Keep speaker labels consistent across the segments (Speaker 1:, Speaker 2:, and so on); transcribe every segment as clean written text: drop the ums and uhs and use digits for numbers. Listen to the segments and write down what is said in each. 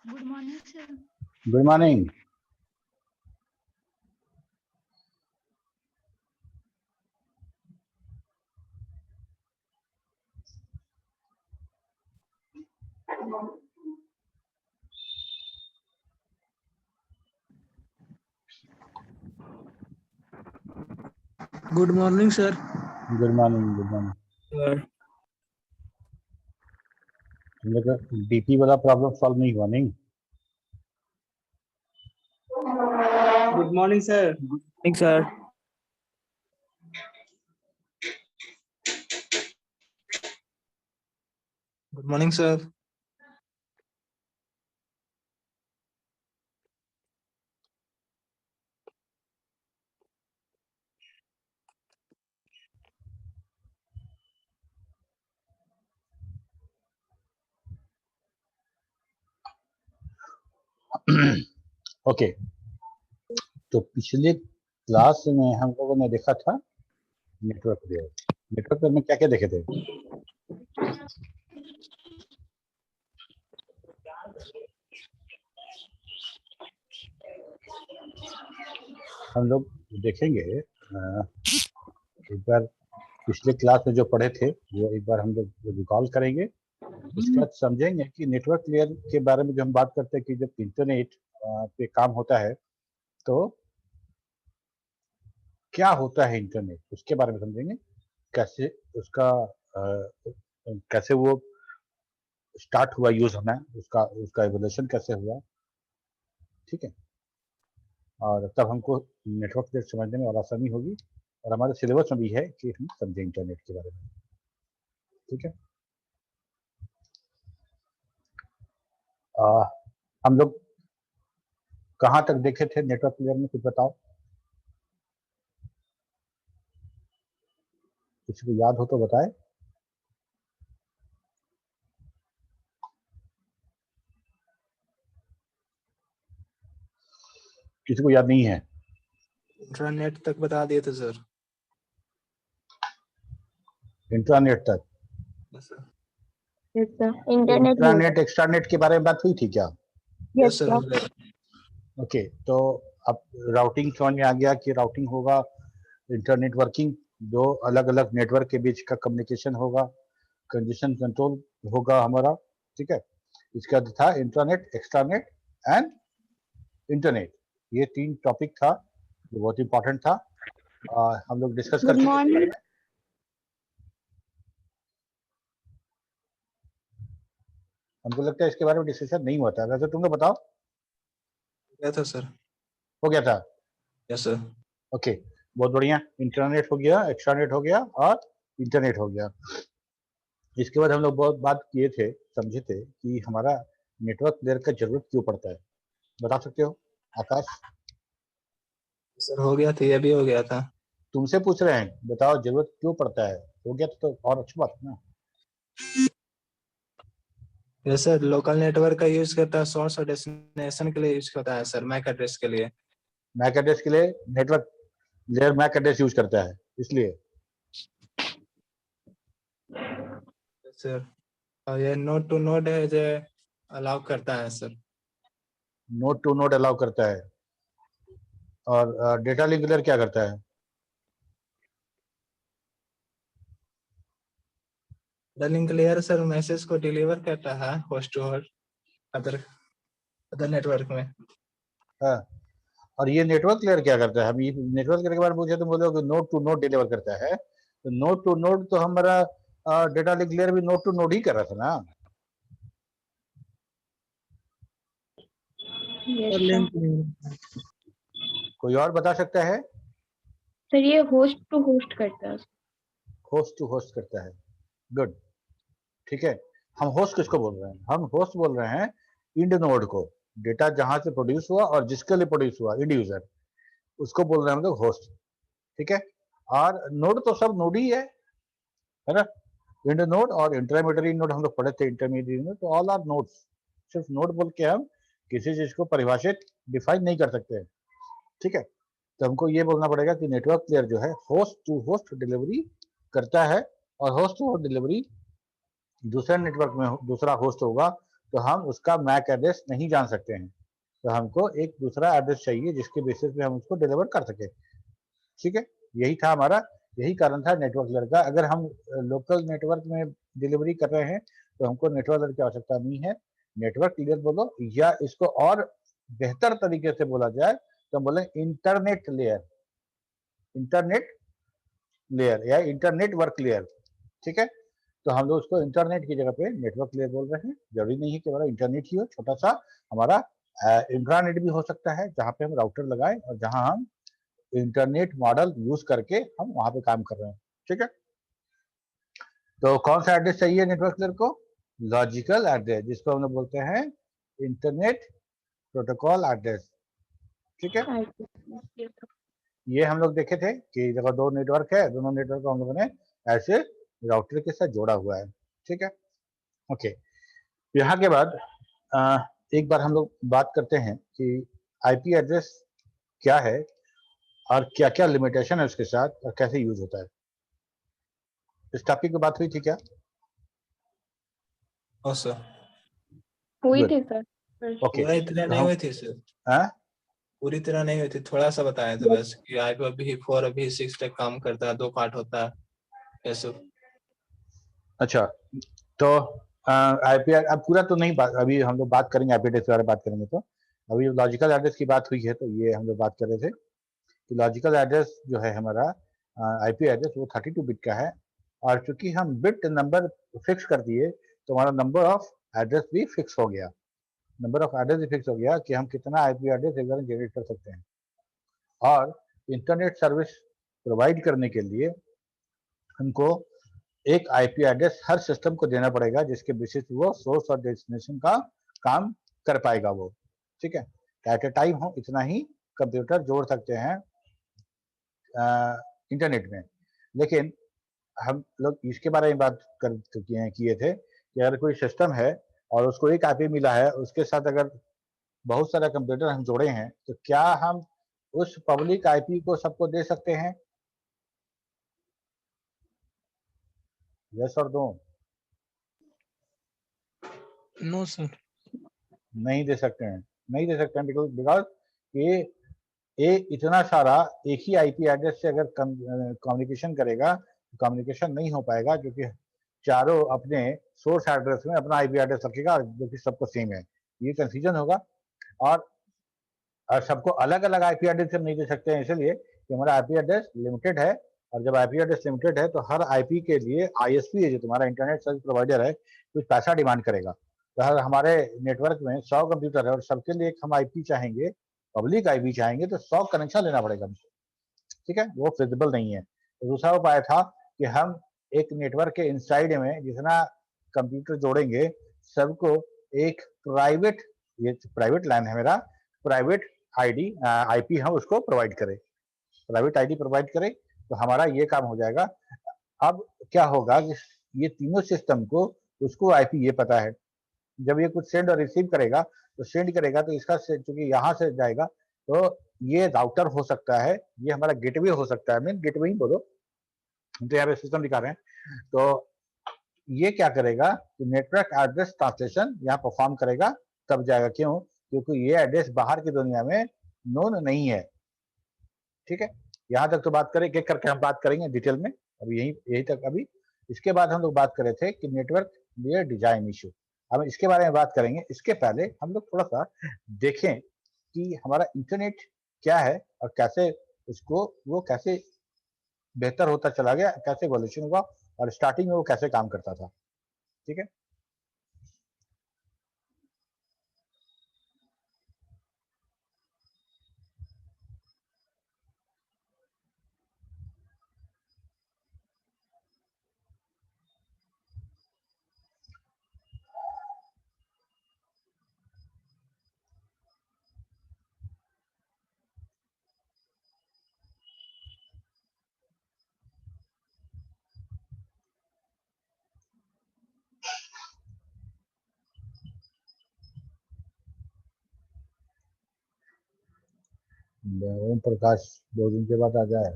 Speaker 1: Good morning, sir.
Speaker 2: Good morning.
Speaker 3: Good morning, sir.
Speaker 2: Good morning. Good morning.
Speaker 3: Sir.
Speaker 2: तुम लोग का DP वाला problem solve नहीं हुआ नहीं?
Speaker 4: Good morning, sir.
Speaker 3: Good morning, sir. Good morning, sir.
Speaker 2: Okay, तो पिछले क्लास में हम लोगों ने देखा था नेटवर्क लेयर। नेटवर्क लेयर में क्या क्या देखे थे? हम लोग देखेंगे एक बार पिछले क्लास में जो पढ़े थे वो एक बार हम लोग रिकॉल करेंगे। उसके बाद समझेंगे कि नेटवर्क लेयर के बारे में जो हम बात करते हैं कि जब इंटरनेट पे काम होता है तो क्या होता है इंटरनेट, उसके बारे में समझेंगे। कैसे उसका कैसे वो स्टार्ट हुआ यूज होना, उसका एवोल्यूशन कैसे हुआ, ठीक है। और तब हमको नेटवर्क लेयर समझने में और आसानी होगी और हमारे सिलेबस में भी है कि हम समझें इंटरनेट के बारे में, ठीक है। हम लोग कहाँ तक देखे थे नेटवर्क लेयर में, कुछ बताओ, किसी को याद हो तो बताए। किसी को याद नहीं है?
Speaker 3: इंटरनेट तक बता दिए थे सर।
Speaker 2: इंट्रानेट तक?
Speaker 3: Yes sir.
Speaker 5: Yes sir. Internet
Speaker 2: intranet extranet के बारे में बात हुई थी क्या?
Speaker 3: Yes sir.
Speaker 2: ओके, तो अब राउटिंग समझ में आ गया कि राउटिंग होगा, इंटरनेट वर्किंग, दो अलग अलग नेटवर्क के बीच का कम्युनिकेशन होगा, कंजेशन कंट्रोल होगा हमारा, ठीक है। इसके बाद था इंट्रानेट, एक्स्ट्रानेट एंड इंटरनेट। ये तीन टॉपिक था जो बहुत इंपॉर्टेंट था, हम लोग डिस्कस कर चुके हैं। हमको लगता है इसके बारे में डिस्कशन नहीं हुआ था, वैसे तुम लोग बताओ।
Speaker 3: गया था सर।
Speaker 2: हो गया था?
Speaker 3: Yes sir.
Speaker 2: ओके, बहुत बढ़िया। इंटरनेट हो गया, एक्स्ट्रानेट हो गया और इंटरनेट हो गया। इसके बाद हम लोग बहुत बात किए थे, समझे थे कि हमारा नेटवर्क लेयर का जरूरत क्यों पड़ता है। बता सकते हो आकाश?
Speaker 3: सर हो गया था, ये भी हो गया था।
Speaker 2: तुमसे पूछ रहे हैं, बताओ जरूरत क्यों पड़ता है। हो गया तो और अच्छी बात है ना।
Speaker 3: यस सर, लोकल नेटवर्क का यूज करता है, सोर्स और डेस्टिनेशन के लिए यूज करता है सर, मैक एड्रेस के लिए।
Speaker 2: मैक एड्रेस के लिए network layer MAC address use करता है, इसलिए।
Speaker 3: सर और ये नोड टू नोड है जो अलाउ करता है sir.
Speaker 2: Node to node allow करता है। और डेटा लिंक लेयर क्या करता है?
Speaker 3: लिंक लेयर सर मैसेज को डिलीवर करता है host to host other network में।
Speaker 2: हाँ, और ये नेटवर्क लेयर क्या करता है? हम ये नेटवर्क लेयर के बारे में पूछे तो बोलोगे नोड टू नोड डिलीवर करता है। तो नोड टू नोड तो हमारा डेटा लिंक लेयर भी नोड टू नोड ही कर रहा था ना। कोई और बता सकता है?
Speaker 5: सर ये होस्ट टू होस्ट करता है।
Speaker 2: होस्ट टू होस्ट करता है, गुड, ठीक है। हम होस्ट किसको बोल रहे हैं? हम होस्ट बोल रहे हैं इंड नोड को। डेटा जहां से प्रोड्यूस हुआ और जिसके लिए प्रोड्यूस हुआ, इंड यूजर, उसको बोल रहे हैं हम लोग होस्ट, ठीक है। और नोड तो सब नोड ही है ना। इंड नोड और इंटरमीडिएट नोड हम लोग पढ़े थे, इंटरमीडिएट नोड, तो ऑल आर नोड्स। सिर्फ नोड बोल के हम किसी चीज को परिभाषित डिफाइन नहीं कर सकते हैं, ठीक है। तो हमको ये बोलना पड़ेगा कि नेटवर्क लेयर जो है होस्ट टू होस्ट डिलीवरी करता है, और होस्ट टू होस्ट डिलीवरी दूसरे नेटवर्क में दूसरा होस्ट होगा तो हम उसका मैक एड्रेस नहीं जान सकते हैं, तो हमको एक दूसरा एड्रेस चाहिए जिसके बेसिस पे हम उसको डिलीवर कर सके। ठीक है, यही था हमारा, यही कारण था नेटवर्क लेयर का। अगर हम लोकल नेटवर्क में डिलीवरी कर रहे हैं तो हमको नेटवर्क लेयर की आवश्यकता नहीं है। नेटवर्क लेयर बोलो, या इसको और बेहतर तरीके से बोला जाए तो हम बोले इंटरनेट लेयर, इंटरनेट लेयर या इंटरनेट वर्क लेयर। ठीक है, तो हम लोग उसको इंटरनेट की जगह पे नेटवर्क लेयर बोल रहे हैं। जरूरी नहीं है कि हमारा इंटरनेट ही हो, छोटा सा हमारा इंट्रानेट भी हो सकता है, जहाँ पे हम राउटर लगाए और जहाँ हम इंटरनेट मॉडल यूज करके हम वहां पे काम कर रहे हैं। ठीक है, तो कौन सा एड्रेस चाहिए नेटवर्क लेयर को? लॉजिकल एड्रेस, जिसको हम लोग बोलते हैं इंटरनेट प्रोटोकॉल एड्रेस। ठीक है, ये हम लोग देखे थे कि जगह दो नेटवर्क है, दोनों नेटवर्क को हम लोगों ने ऐसे राउटर के साथ जोड़ा हुआ है। ठीक है, ओके। यहाँ के बाद एक बार हम लोग बात करते हैं कि आईपी एड्रेस क्या है और क्या क्या लिमिटेशन है उसके साथ और कैसे यूज होता है। इस टॉपिक पे बात हुई थी क्या?
Speaker 3: हाँ सर,
Speaker 5: हुई
Speaker 2: Good.
Speaker 5: थी सर।
Speaker 2: ओके,
Speaker 3: पूरा इतना
Speaker 2: तो
Speaker 3: नहीं
Speaker 2: हम
Speaker 3: हुई थी सर,
Speaker 2: हाँ?
Speaker 3: पूरी तरह नहीं हुई थी, थोड़ा सा बताया था बस कि IPv4 अभी 6 तक काम करता है, 2 पार्ट होता है ऐसे।
Speaker 2: अच्छा, तो आईपी अब पूरा तो नहीं बात, अभी हम लोग बात करेंगे आईपी एड्रेस के बारे में बात करेंगे। तो अभी लॉजिकल एड्रेस की बात हुई है, तो ये हम लोग बात कर रहे थे कि लॉजिकल एड्रेस जो है हमारा आईपी एड्रेस वो 32 बिट का है। और चूंकि हम बिट नंबर फिक्स कर दिए तो हमारा नंबर ऑफ एड्रेस भी फिक्स हो गया, नंबर ऑफ एड्रेस भी फिक्स हो गया कि हम कितना आईपी एड्रेस एक बार जनरेट कर सकते हैं। और इंटरनेट सर्विस प्रोवाइड करने के लिए हमको एक आईपी एड्रेस हर सिस्टम को देना पड़ेगा, जिसके बेसिस वो सोर्स और डेस्टिनेशन का काम कर पाएगा वो। ठीक है, एट ए टाइम हम इतना ही कंप्यूटर जोड़ सकते हैं इंटरनेट में। लेकिन हम लोग इसके बारे में बात कर किए थे कि अगर कोई सिस्टम है और उसको एक आईपी मिला है, उसके साथ अगर बहुत सारा कंप्यूटर हम जोड़े हैं, तो क्या हम उस पब्लिक आईपी को सबको दे सकते हैं? यस और नो?
Speaker 3: No sir.
Speaker 2: नहीं दे सकते हैं, नहीं दे सकते हैं, बिकॉज ये इतना सारा एक ही आईपी एड्रेस से अगर कम्युनिकेशन करेगा, कम्युनिकेशन नहीं हो पाएगा, क्योंकि चारों अपने सोर्स एड्रेस में अपना आईपी एड्रेस रखेगा जो कि सबको सेम है, ये कंफ्यूजन होगा। और सबको अलग अलग आईपी एड्रेस हम नहीं दे सकते हैं, इसलिए कि हमारा आईपी एड्रेस लिमिटेड है। और जब आईपी एड्रेस लिमिटेड है तो हर आईपी के लिए आईएसपी है जो तुम्हारा इंटरनेट सर्विस प्रोवाइडर है, कुछ पैसा डिमांड करेगा। तो अगर हमारे नेटवर्क में 100 कंप्यूटर है और सबके लिए एक हम आईपी चाहेंगे, पब्लिक आईपी चाहेंगे, तो 100 कनेक्शन लेना पड़ेगा हमको। ठीक है, वो फिजिबल नहीं है। तो दूसरा उपाय था कि हम एक नेटवर्क के इनसाइड में जितना कंप्यूटर जोड़ेंगे, सबको एक प्राइवेट, ये प्राइवेट लाइन है मेरा, प्राइवेट आईडी आईपी हम उसको प्रोवाइड करें, प्राइवेट आईडी प्रोवाइड करें, तो हमारा ये काम हो जाएगा। अब क्या होगा कि ये तीनों सिस्टम को उसको आईपी ये पता है, जब ये कुछ सेंड और रिसीव करेगा तो सेंड करेगा, तो इसका चूंकि यहाँ से जाएगा, तो ये राउटर हो सकता है, ये हमारा गेटवे हो सकता है, मेन गेटवे ही बोलो, तो यहाँ पे सिस्टम दिखा रहे हैं। तो ये क्या करेगा कि नेटवर्क एड्रेस ट्रांसलेशन यहाँ परफॉर्म करेगा, तब जाएगा। क्यों? क्योंकि ये एड्रेस बाहर की दुनिया में नोन नहीं है। ठीक है, यहाँ तक तो बात करें, एक एक करके हम बात करेंगे डिटेल में, अभी यही तक अभी। इसके बाद हम लोग बात कर रहे थे कि नेटवर्क लेयर डिजाइन इशू, हम इसके बारे में बात करेंगे। इसके पहले हम लोग थोड़ा सा देखें कि हमारा इंटरनेट क्या है और कैसे उसको वो कैसे बेहतर होता चला गया, कैसे इवोल्यूशन हुआ और स्टार्टिंग में वो कैसे काम करता था। ठीक है, ओम प्रकाश 2 दिन के बाद आ जाए।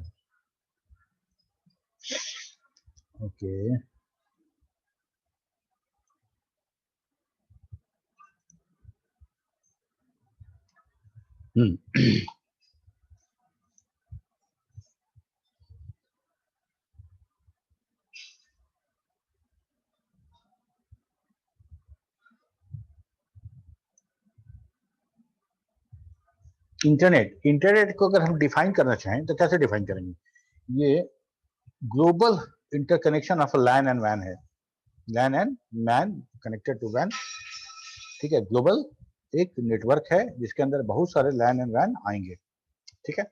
Speaker 2: ओके, इंटरनेट को अगर हम डिफाइन करना चाहें तो कैसे डिफाइन करेंगे? ये global interconnection of LAN and वैन है। LAN and MAN connected to वैन, ठीक है। ग्लोबल एक नेटवर्क है जिसके अंदर बहुत सारे लैन एंड वैन आएंगे, ठीक है।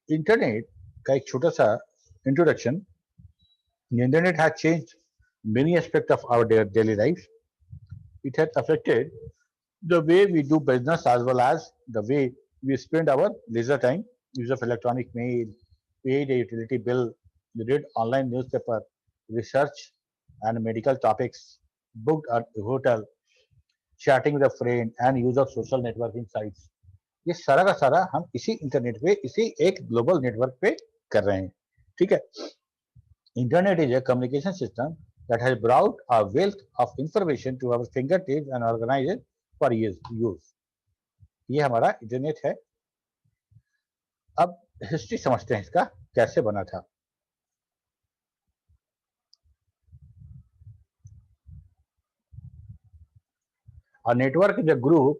Speaker 2: इंटरनेट का एक छोटा सा introduction. Internet has changed many aspect of our daily life. It has affected the way we do business as well as the way we spend our leisure time. Use of electronic mail, paid a utility bill, read online newspaper, research and medical topics, booked at a hotel, chatting with a friend and use of social networking sites. ये सारा का सारा हम इसी internet पे, इसी एक global network पे कर रहे हैं, ठीक है। Internet is a communication system that has brought a wealth of information to our fingertips and organized for use. ये हमारा इंटरनेट है। अब हिस्ट्री समझते हैं इसका कैसे बना था। A network is a group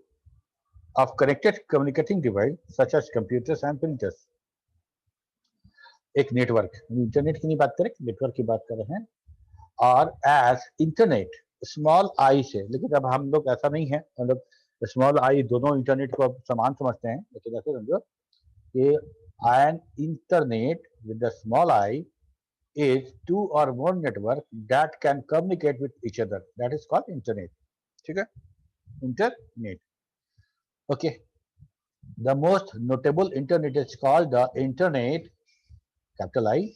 Speaker 2: of connected communicating devices such as computers and printers. एक नेटवर्क, इंटरनेट की नहीं बात करें, नेटवर्क की बात कर रहे हैं। और एज इंटरनेट स्मॉल आई से, लेकिन अब हम लोग ऐसा नहीं है, मतलब स्मॉल आई दोनों इंटरनेट को अब समान समझते हैं, लेकिन ऐसे समझो कि an internet with the small I is two और more network that can communicate with each other, that is called internet, ठीक है। Internet, okay. The most notable internet is called the internet, capital I,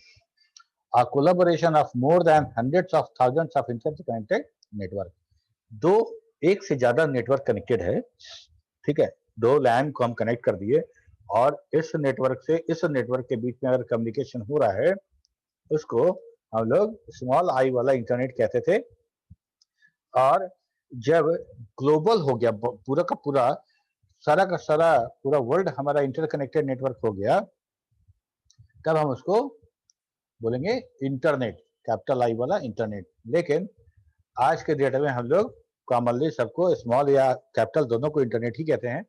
Speaker 2: a collaboration of more than hundreds of thousands of interconnected network. दो एक से ज्यादा network connected है, ठीक है। दो लैन को हम कनेक्ट कर दिए और इस नेटवर्क से इस नेटवर्क के बीच में अगर कम्युनिकेशन हो रहा है उसको हम लोग स्मॉल आई वाला इंटरनेट कहते थे। और जब ग्लोबल हो गया, पूरा का पूरा, सारा का सारा पूरा वर्ल्ड हमारा इंटरकनेक्टेड नेटवर्क हो गया, तब हम उसको बोलेंगे इंटरनेट, कैपिटल आई वाला इंटरनेट। लेकिन आज के डेट में हम लोग कॉमनली सबको स्मॉल या कैपिटल दोनों को इंटरनेट ही कहते हैं।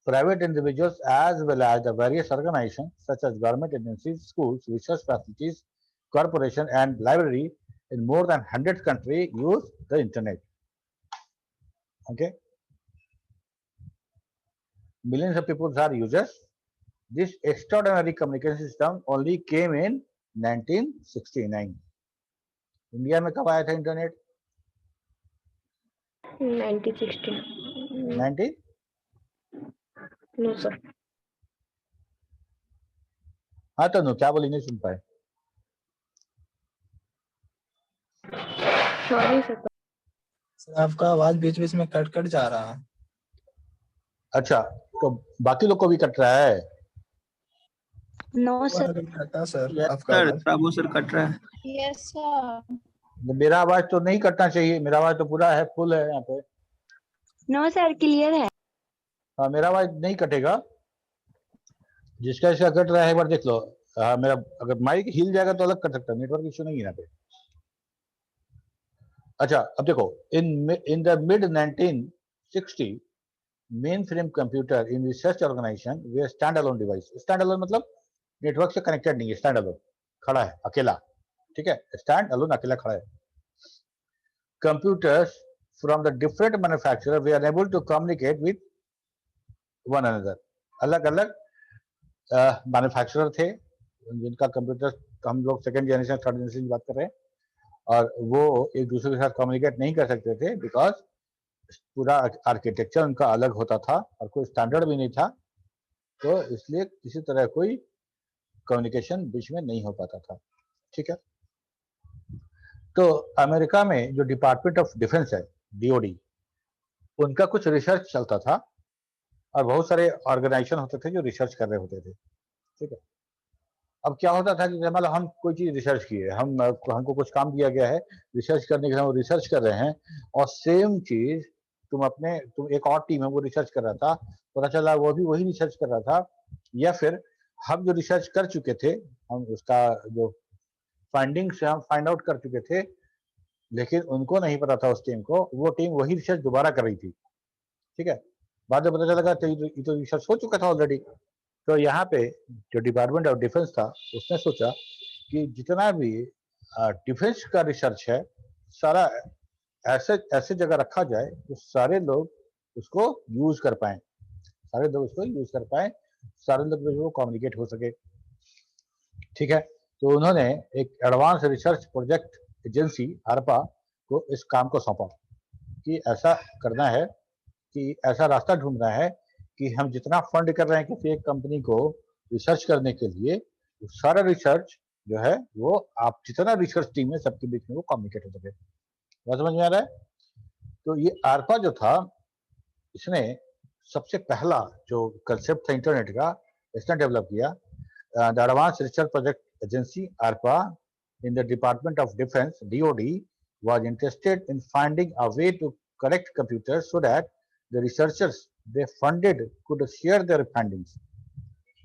Speaker 2: Private individuals as well as the various organization such as government agencies, schools, research facilities, corporation and library in more than 100 countries use the internet. Okay, millions of people are users. This extraordinary communication system only came in 1969. India में कब आया था internet?
Speaker 5: 1960.
Speaker 2: 90?
Speaker 5: No sir.
Speaker 2: हाँ तो no, क्या बोली, नहीं सुन पाए?
Speaker 5: Sorry sir.
Speaker 3: सर आपका आवाज बीच बीच में कट कट जा रहा है।
Speaker 2: अच्छा, तो बाकी लोग को भी कट रहा है?
Speaker 1: No sir.
Speaker 3: कटा सर
Speaker 4: यस
Speaker 3: आपका
Speaker 4: सर,
Speaker 3: आवाज।
Speaker 4: प्रभु सर कट रहा है।
Speaker 1: Yes sir.
Speaker 2: मेरा आवाज तो नहीं कटना चाहिए, मेरा आवाज तो पूरा है, फुल है यहाँ पे।
Speaker 1: नो सर, क्लियर है।
Speaker 2: हाँ, मेरा आवाज नहीं कटेगा। जिसका इसका कट रहा है एक बार देख लो। हाँ, मेरा अगर माइक हिल जाएगा तो अलग कर सकता है, नेटवर्क इश्यू नहीं है यहाँ पे। अच्छा, अब देखो, in the mid 1960 mainframe computer in research organization they stand alone device. Stand alone मतलब नेटवर्क से कनेक्टेड नहीं है, स्टैंड अलोन, खड़ा है अकेला, ठीक है। स्टैंड अलोन अकेला खड़ा है। Computers from the different manufacturer they are able to communicate with one another. अलग अलग मैन्युफैक्चरर थे जिनका कंप्यूटर, हम लोग सेकेंड जनरेशन थर्ड जनरेशन की बात कर रहे हैं, और वो एक दूसरे के साथ कम्युनिकेट नहीं कर सकते थे बिकॉज पूरा आर्किटेक्चर उनका अलग होता था और कोई स्टैंडर्ड भी नहीं था, तो इसलिए किसी तरह कोई कम्युनिकेशन बीच में नहीं हो पाता था, ठीक है। तो अमेरिका में जो डिपार्टमेंट ऑफ डिफेंस है, डीओडी, उनका कुछ रिसर्च चलता था और बहुत सारे ऑर्गेनाइजेशन होते थे जो रिसर्च कर रहे होते थे, ठीक है। अब क्या होता था कि मतलब हम कोई चीज रिसर्च किए, हमको कुछ काम दिया गया है रिसर्च करने के लिए, हम रिसर्च कर रहे हैं और सेम चीज तुम एक और टीम है वो रिसर्च कर रहा था, पता चला वो भी वही रिसर्च कर रहा था, या फिर हम जो रिसर्च कर चुके थे, हम उसका जो फाइंडिंग्स हम फाइंड आउट कर चुके थे, लेकिन उनको नहीं पता था उस टीम को, वो टीम वही रिसर्च दोबारा कर रही थी। ठीक है, बाद में पता चला ये तो रिसर्च हो चुका था ऑलरेडी। तो यहाँ पे जो डिपार्टमेंट ऑफ डिफेंस था उसने सोचा कि जितना भी डिफेंस का रिसर्च है सारा ऐसे ऐसे जगह रखा जाए तो सारे लोग उसको यूज कर पाए, सारे लोग उसको यूज कर पाए, सारे लोग जो कम्युनिकेट हो सके। ठीक है, तो उन्होंने एक advance research project agency ARPA को इस काम को सौंपा कि ऐसा करना है, कि ऐसा रास्ता ढूंढना है कि हम जितना फंड कर रहे हैं किसी एक कंपनी को रिसर्च करने के लिए, वो सारा रिसर्च जो है वो आप जितना रिसर्च टीम है सबके बीच में वो कम्युनिकेट हो सके। बात समझ में आ रहा है? तो ये ARPA जो था, इसने सबसे पहला जो कंसेप्ट था इंटरनेट का, इसने डेवलप किया। The advance research project agency ARPA in the Department of Defense (DoD) was interested in finding a way to connect computers so that the researchers they funded could share their findings,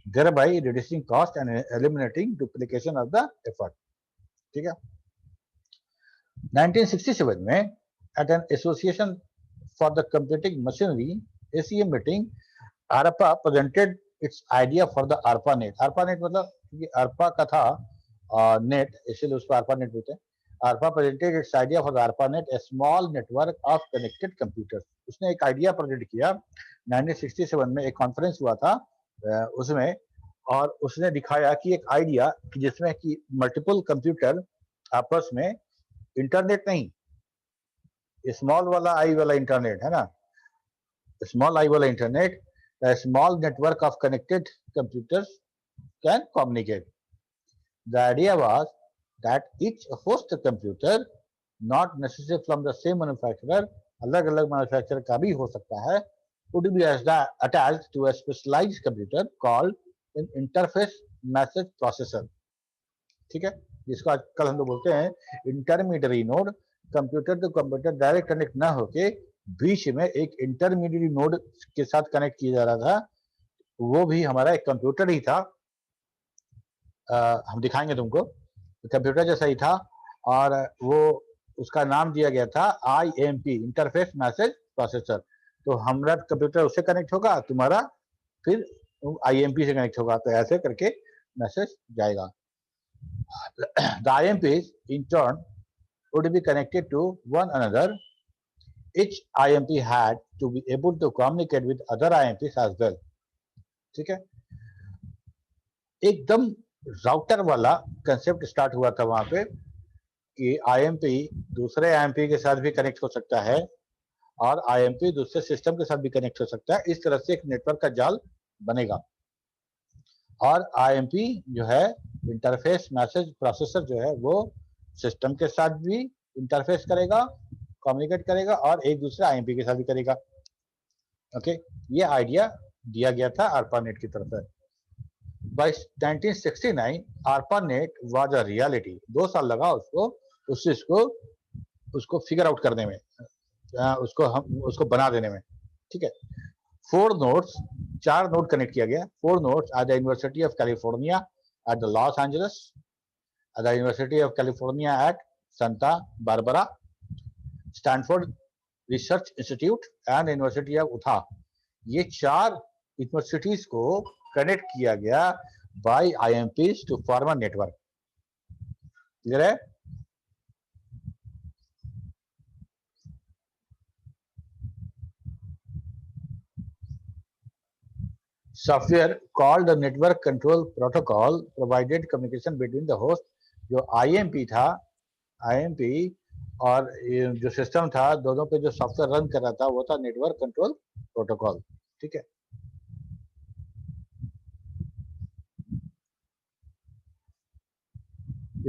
Speaker 2: thereby reducing cost and eliminating duplication of the effort. ठीक है, 1967 में at an Association for the Computing Machinery ACM meeting, ARPA presented its idea for the ARPANET. ARPANET मतलब क्योंकि ARPA का था net, इसलिए उसको ARPANET बोलते हैं। ARPA presented its idea for the ARPANET, a small network of connected computers. उसने एक आइडिया प्रेजेंट किया 1967 में, एक कॉन्फ्रेंस हुआ था उसमें, और उसने दिखाया कि एक आइडिया कि जिसमें कि मल्टीपल कंप्यूटर आपस में, इंटरनेट नहीं, स्मॉल वाला आई वाला इंटरनेट है ना, स्मॉल आई वाला internet, a small network of connected computers can communicate. The idea was that each host computer, not necessarily from the same manufacturer, अलग अलग मैन्युफैक्चरर का भी हो सकता है, would be attached to a specialized computer called an interface message processor. ठीक है, जिसको आजकल हम लोग बोलते हैं intermediary node. Computer to computer direct connect ना होके बीच में एक इंटरमीडियरी नोड के साथ कनेक्ट किया जा रहा था, वो भी हमारा एक कंप्यूटर ही था। हम दिखाएंगे तुमको, कंप्यूटर जैसा ही था, और वो उसका नाम दिया गया था IMP, इंटरफेस मैसेज प्रोसेसर। तो हमारा कंप्यूटर उससे कनेक्ट होगा, तुम्हारा फिर IMP से कनेक्ट होगा, तो ऐसे करके मैसेज जाएगा। The IMPs in turn would be connected to one another. Each IMP had to be able to communicate with other IMPs as well. ठीक है, एकदम राउटर वाला कंसेप्ट स्टार्ट हुआ था वहां पे कि IMP दूसरे IMP के साथ भी कनेक्ट हो सकता है और IMP दूसरे सिस्टम के साथ भी कनेक्ट हो सकता है। इस तरह से एक नेटवर्क का जाल बनेगा, और IMP जो है इंटरफेस मैसेज प्रोसेसर जो है वो सिस्टम के साथ भी इंटरफेस करेगा, कम्युनिकेट करेगा, और एक दूसरे IMP के साथ भी करेगा। ओके, ये आइडिया दिया गया था ARPANET की तरफ से। By 1969 ARPANET was a reality. 2 साल लगा उसको उस चीज को उसको फिगर आउट करने में, उसको बना देने में। ठीक है, 4 नोड्स, 4 नोड कनेक्ट किया गया। 4 nodes at the University of California at the Los Angeles, at the University of California at Santa Barbara, Stanford Research Institute and University of Utah. ये 4 यूनिवर्सिटीज को कनेक्ट किया गया by IMPs to form a network. Clear है? Software called the network control protocol provided communication between the host. जो IMP था, IMP और जो system था, दोनों पे जो सॉफ्टवेयर रन कर रहा था वो था नेटवर्क कंट्रोल प्रोटोकॉल। ठीक है,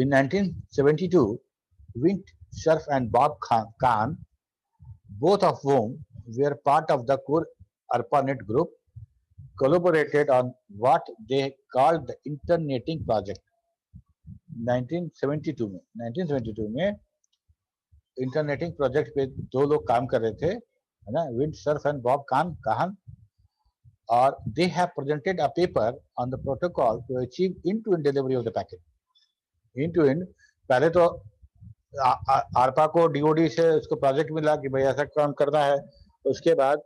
Speaker 2: in 1972 Vint Cerf and Bob Kahn, both of whom were part of the core ARPANET group, collaborated on what they called the Interneting Project. 1972 में इंटरनेटिंग प्रोजेक्ट पे 2 लोग काम कर रहे थे, है ना, Windsurf and Bob Kahan, और they have presented a paper on the protocol to achieve end-to-end delivery of the packet. End-to-end, पहले तो आरपा को डीओडी से उसको प्रोजेक्ट मिला कि भाई ऐसा काम करना है, उसके बाद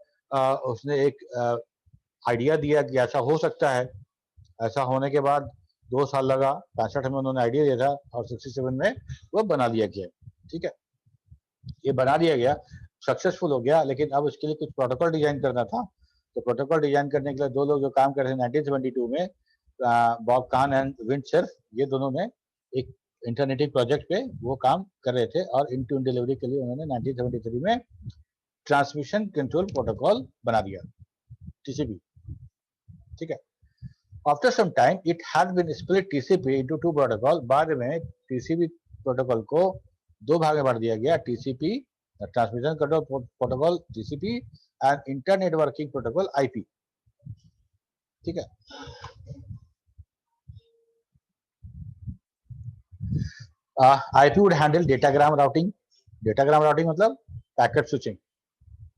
Speaker 2: उसने एक आइडिया दिया कि ऐसा हो सकता है। ऐसा होने के बाद 2 साल लगा, 65 में उन्होंने आइडिया दिया था और 67 में वो बना लिया गया। ठीक है, ये बना दिया गया, सक्सेसफुल हो गया, लेकिन अब उसके लिए कुछ प्रोटोकॉल डिजाइन करना था। तो प्रोटोकॉल डिजाइन करने के लिए 2 लोग जो काम कर रहे थे 1972 में, बॉब कान एंड विंडसर्फ, ये दोनों ने एक इंटरनेटिव प्रोजेक्ट पे वो काम कर रहे थे और इन टू इन डिलीवरी के लिए उन्होंने 1973 में ट्रांसमिशन कंट्रोल प्रोटोकॉल बना दिया, टीसीपी। ठीक है, after some time it has been split TCP into 2 protocol. बाद में टीसीपी प्रोटोकॉल को 2 भाग में बांट दिया गया, TCP transmission control protocol TCP and inter networking protocol IP. ठीक है, IP would handle datagram routing मतलब पैकेट स्विचिंग।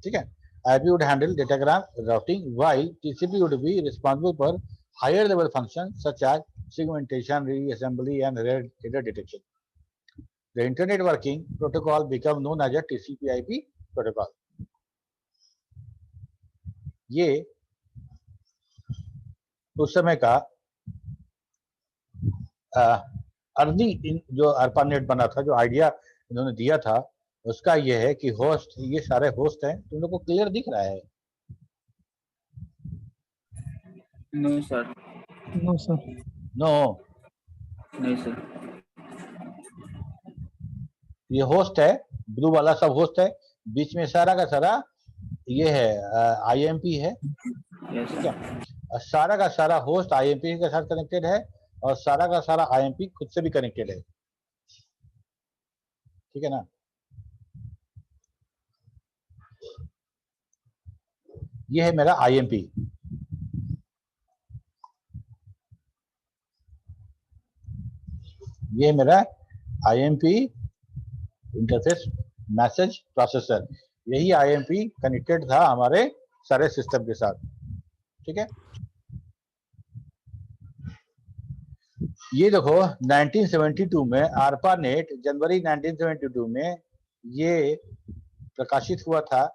Speaker 2: ठीक है, IP would handle datagram routing while TCP would be responsible for higher level functions such as segmentation, reassembly and error detection. The internet working protocol became known as a TCP/IP protocol. ये उस समय का early जो ARPANET बना था, जो idea इन्होंने दिया था, उसका ये है कि होस्ट, ये सारे होस्ट हैं, तुम लोग को क्लियर दिख रहा है?
Speaker 6: No sir.
Speaker 3: No sir.
Speaker 2: No,
Speaker 6: नहीं सर।
Speaker 2: ये होस्ट है, ब्लू वाला सब होस्ट है, बीच में सारा का सारा ये है IMP है। ठीक है, सारा का सारा होस्ट IMP के साथ कनेक्टेड है और सारा का सारा IMP खुद से भी कनेक्टेड है। ठीक है ना, ये है मेरा IMP। ये है मेरा IMP इंटरफेस मैसेज प्रोसेसर। यही IMP कनेक्टेड था हमारे सारे सिस्टम के साथ। ठीक है, ये देखो 1972 में ARPANET, जनवरी 1972 में ये प्रकाशित हुआ था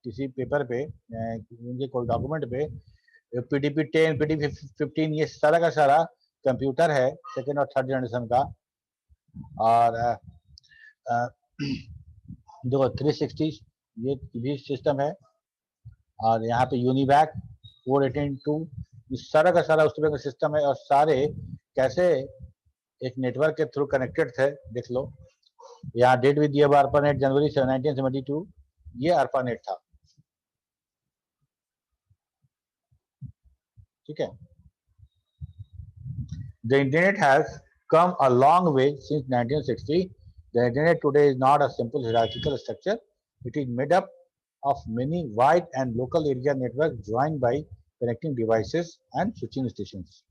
Speaker 2: किसी पेपर पे, उनके कोई डॉक्यूमेंट पे। PDP-10, PDP-15, ये सारा का सारा कंप्यूटर है सेकेंड और थर्ड जनरेशन का। और देखो 360 ये भी सिस्टम है, और यहाँ पे यूनिवैक 418.2, ये सारा का सारा उस तरह का सिस्टम है। और सारे कैसे एक नेटवर्क के थ्रू कनेक्टेड थे, देख लो यहाँ डेट भी दिया ARPANET जनवरी 1972, ये ARPANET था। ठीक है, The internet has come a long way since 1960. The internet today is not a simple hierarchical structure. It is made up of many wide and local area networks joined by connecting devices and switching stations.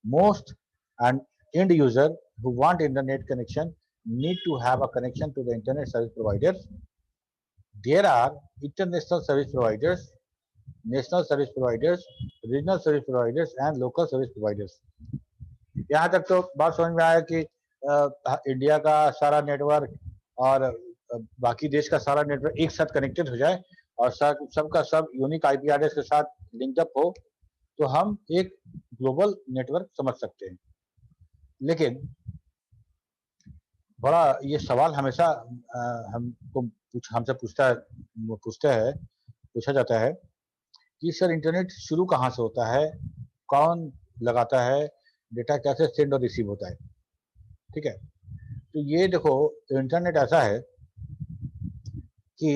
Speaker 2: Most and end user who want internet connection need to have a connection to the internet service providers. There are international service providers, national service providers, regional service providers and local service providers. यहाँ तक तो बात समझ में आया कि India का सारा नेटवर्क और बाकी देश का सारा नेटवर्क एक साथ कनेक्टेड हो जाए और सबका सब यूनिक IP एड्रेस के साथ लिंक अप हो, तो हम एक ग्लोबल नेटवर्क समझ सकते हैं। लेकिन बड़ा ये सवाल हमेशा हमसे पूछा जाता है कि सर इंटरनेट शुरू कहाँ से होता है, कौन लगाता है, डेटा कैसे सेंड और रिसीव होता है। ठीक है, तो ये देखो इंटरनेट ऐसा है कि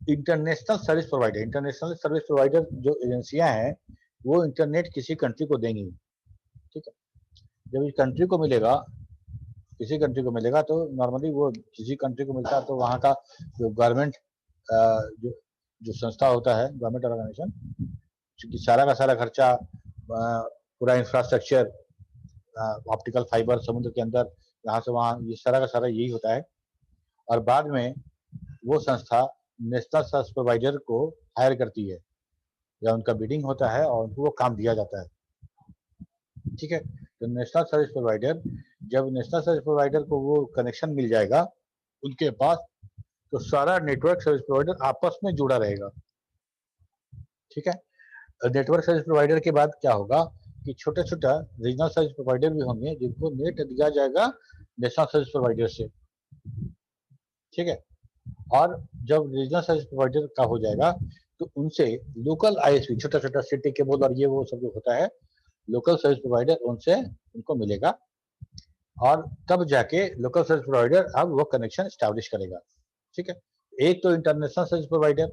Speaker 2: इंटरनेशनल सर्विस प्रोवाइडर जो एजेंसियां हैं वो इंटरनेट किसी कंट्री को देंगी। ठीक है, जब इस कंट्री को मिलेगा, किसी कंट्री को मिलेगा, तो नॉर्मली वो किसी कंट्री को मिलता है तो वहाँ का जो गवर्नमेंट जो संस्था होता है, गवर्नमेंट ऑर्गेनाइजेशन, क्योंकि सारा का सारा खर्चा, पूरा इंफ्रास्ट्रक्चर, ऑप्टिकल फाइबर समुद्र के अंदर यहाँ से वहाँ, ये सारा का सारा यही होता है। और बाद में वो संस्था नेशनल सर्विस प्रोवाइडर को हायर करती है, या उनका बिडिंग होता है और उनको वो काम दिया जाता है। ठीक है, तो नेशनल सर्विस प्रोवाइडर, जब नेशनल सर्विस प्रोवाइडर को वो कनेक्शन मिल जाएगा उनके पास, तो सारा नेटवर्क सर्विस प्रोवाइडर आपस में जुड़ा रहेगा। ठीक है, नेटवर्क सर्विस प्रोवाइडर के बाद क्या होगा कि छोटा छोटा रीजनल सर्विस प्रोवाइडर भी होंगे जिनको नेट दिया जाएगा नेशनल सर्विस प्रोवाइडर से। ठीक है, और जब रीजनल सर्विस प्रोवाइडर का हो जाएगा तो उनसे लोकल आईएसपी, छोटा छोटा सिटी केबल और ये वो सब जो होता है लोकल सर्विस प्रोवाइडर, उनसे उनको मिलेगा, और तब जाके लोकल सर्विस प्रोवाइडर अब वो कनेक्शन स्टैब्लिश करेगा। ठीक है, एक तो इंटरनेशनल सर्विस प्रोवाइडर,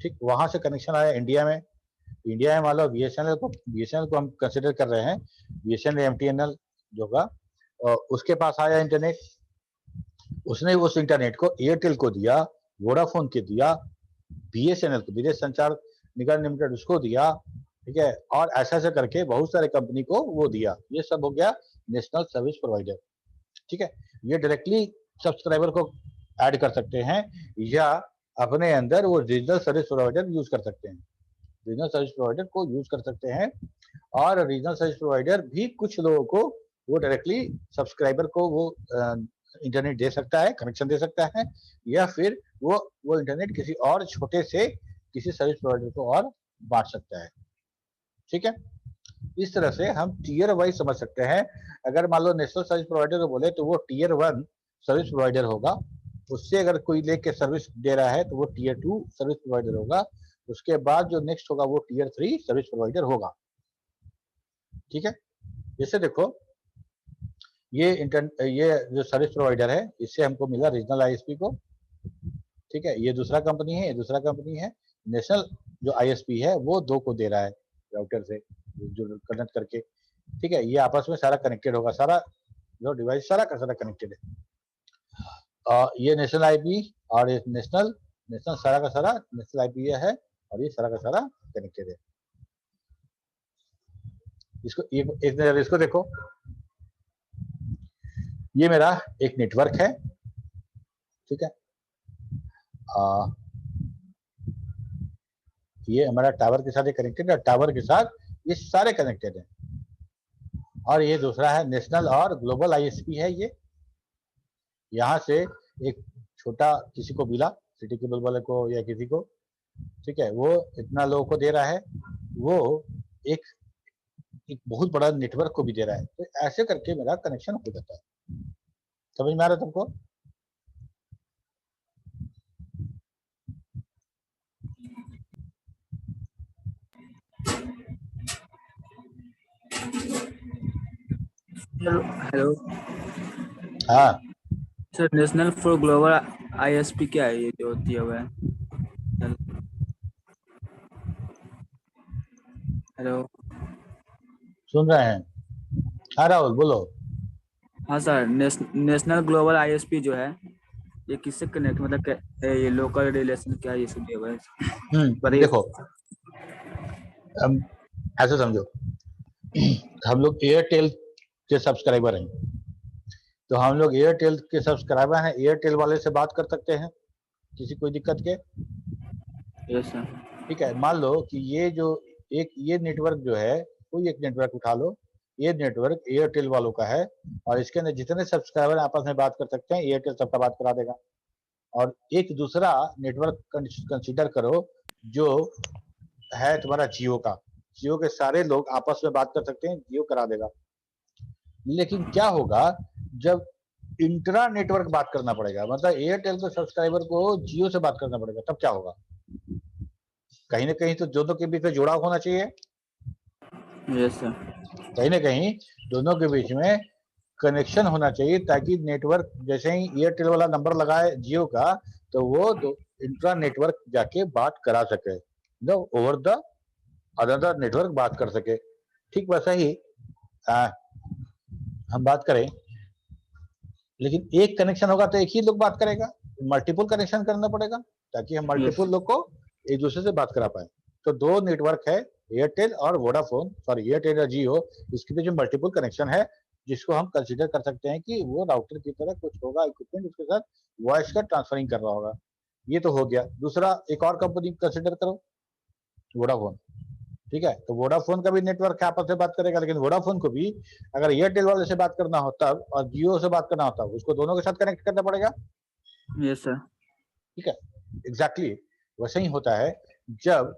Speaker 2: ठीक, वहां से कनेक्शन आया इंडिया में मान लो बीएसएनएल को हम कंसिडर कर रहे हैं, बीएसएनएल एमटीएनएल जो होगा, उसके पास आया इंटरनेट, उसने उस इंटरनेट को एयरटेल को दिया, वोडाफोन के दिया, बीएसएनएल को, विदेश संचार निगम लिमिटेड उसको दिया। ठीक है, और ऐसा ऐसा करके बहुत सारे कंपनी को वो दिया। ये सब हो गया नेशनल सर्विस प्रोवाइडर। ठीक है, ये डायरेक्टली सब्सक्राइबर को ऐड कर सकते हैं या अपने अंदर वो रीजनल सर्विस प्रोवाइडर यूज कर सकते हैं, रीजनल सर्विस प्रोवाइडर को यूज कर सकते हैं। और रीजनल सर्विस प्रोवाइडर भी कुछ लोगों को वो डायरेक्टली सब्सक्राइबर को वो इंटरनेट दे सकता है, कनेक्शन दे सकता है, या फिर वो इंटरनेट किसी और छोटे से किसी सर्विस प्रोवाइडर को और बांट सकता है। ठीक है, इस तरह से हम टीयर वाइज समझ सकते हैं। अगर मान लो नेशनल सर्विस प्रोवाइडर को बोले तो वो टीयर 1 सर्विस प्रोवाइडर होगा, उससे अगर कोई लेके सर्विस दे रहा है तो वो टीयर 2 सर्विस प्रोवाइडर होगा, उसके बाद जो नेक्स्ट होगा वो टीयर 3 सर्विस प्रोवाइडर होगा। ठीक है, जैसे देखो ये जो सर्विस प्रोवाइडर है इससे हमको मिला रीजनल आईएसपी को। ठीक है, ये दूसरा कंपनी है, ये दूसरा कंपनी है। नेशनल जो आईएसपी है वो 2 को दे रहा है राउटर से जो कनेक्ट करके। ठीक है, ये आपस में सारा कनेक्टेड होगा, सारा जो डिवाइस सारा का सारा कनेक्टेड है। ये नेशनल आईपी और ये नेशनल सारा का सारा नेशनल आईपी है, और ये सारा का सारा कनेक्टेड है। इसको एक नजर इसको देखो, ये मेरा एक नेटवर्क है। ठीक है, ये हमारा टावर के साथ कनेक्टेड है, टावर के साथ ये सारे कनेक्टेड हैं। और ये दूसरा है नेशनल और ग्लोबल आईएसपी है। ये यहाँ से एक छोटा किसी को मिला, सिटी केबल वाले को या किसी को, ठीक है, वो इतना लोगों को दे रहा है, वो एक बहुत बड़ा नेटवर्क को भी दे रहा है। तो ऐसे करके मेरा कनेक्शन हो जाता है। समझ में आ रहा है तुमको?
Speaker 6: हेलो
Speaker 2: हाँ,
Speaker 6: sir, national for global ISP क्या है ये जो दिया हुआ है? हेलो,
Speaker 2: सुन रहे हैं? हाँ राहुल बोलो।
Speaker 6: हाँ सर, नेशनल ग्लोबल आईएसपी जो है ये किससे कनेक्ट, मतलब ये लोकल रिलेशन क्या है, ये सब दिया हुआ है?
Speaker 2: देखो ऐसे समझो, हम लोग एयरटेल के सब्सक्राइबर हैं, तो हम लोग एयरटेल के सब्सक्राइबर हैं, एयरटेल वाले से बात कर सकते हैं किसी कोई दिक्कत के।
Speaker 6: Yes sir.
Speaker 2: ठीक है, मान लो कि ये जो ये नेटवर्क जो है, कोई एक नेटवर्क उठा लो, ये नेटवर्क एयरटेल वालों का है, और इसके अंदर जितने सब्सक्राइबर आपस में बात कर सकते हैं, एयरटेल सबका बात करा देगा। और एक दूसरा नेटवर्क कंसीडर करो जो है तुम्हारा जियो का, जियो के सारे लोग आपस में बात कर सकते हैं, जियो करा देगा। लेकिन क्या होगा जब इंट्रा नेटवर्क बात करना पड़ेगा, मतलब एयरटेल के सब्सक्राइबर को जियो से बात करना पड़ेगा, तब क्या होगा? कहीं ना कहीं तो दोनों के बीच में जुड़ाव होना चाहिए।
Speaker 6: Yes sir.
Speaker 2: कहीं ना कहीं दोनों के बीच में कनेक्शन होना चाहिए, ताकि नेटवर्क जैसे ही एयरटेल वाला नंबर लगाए जियो का, तो वो इंट्रा नेटवर्क जाके बात करा सके, ओवर द अदर नेटवर्क बात कर सके। ठीक वैसा ही हम बात करें, लेकिन एक कनेक्शन होगा तो एक ही लोग बात करेगा, मल्टीपल कनेक्शन करना पड़ेगा ताकि हम मल्टीपल लोग को एक दूसरे से बात करा पाए। तो 2 नेटवर्क है, एयरटेल और वोडाफोन, सॉरी एयरटेल और जियो, इसके बीच में मल्टीपल कनेक्शन है, जिसको हम कंसीडर कर सकते हैं कि वो राउटर की तरह कुछ होगा, इक्विपमेंट उसके साथ वॉइस का ट्रांसफरिंग कर रहा होगा। ये तो हो गया। दूसरा एक और कंपनी कंसिडर करो, वोडाफोन। ठीक है, तो वोडाफोन का भी नेटवर्क आपस में बात करेगा, लेकिन वोडाफोन को भी अगर एयरटेल वाले से बात करना हो तब और जियो से बात करना हो तब उसको दोनों के साथ कनेक्ट करना पड़ेगा।
Speaker 6: Yes sir.
Speaker 2: ठीक है, एग्जैक्टली वैसे ही होता है। जब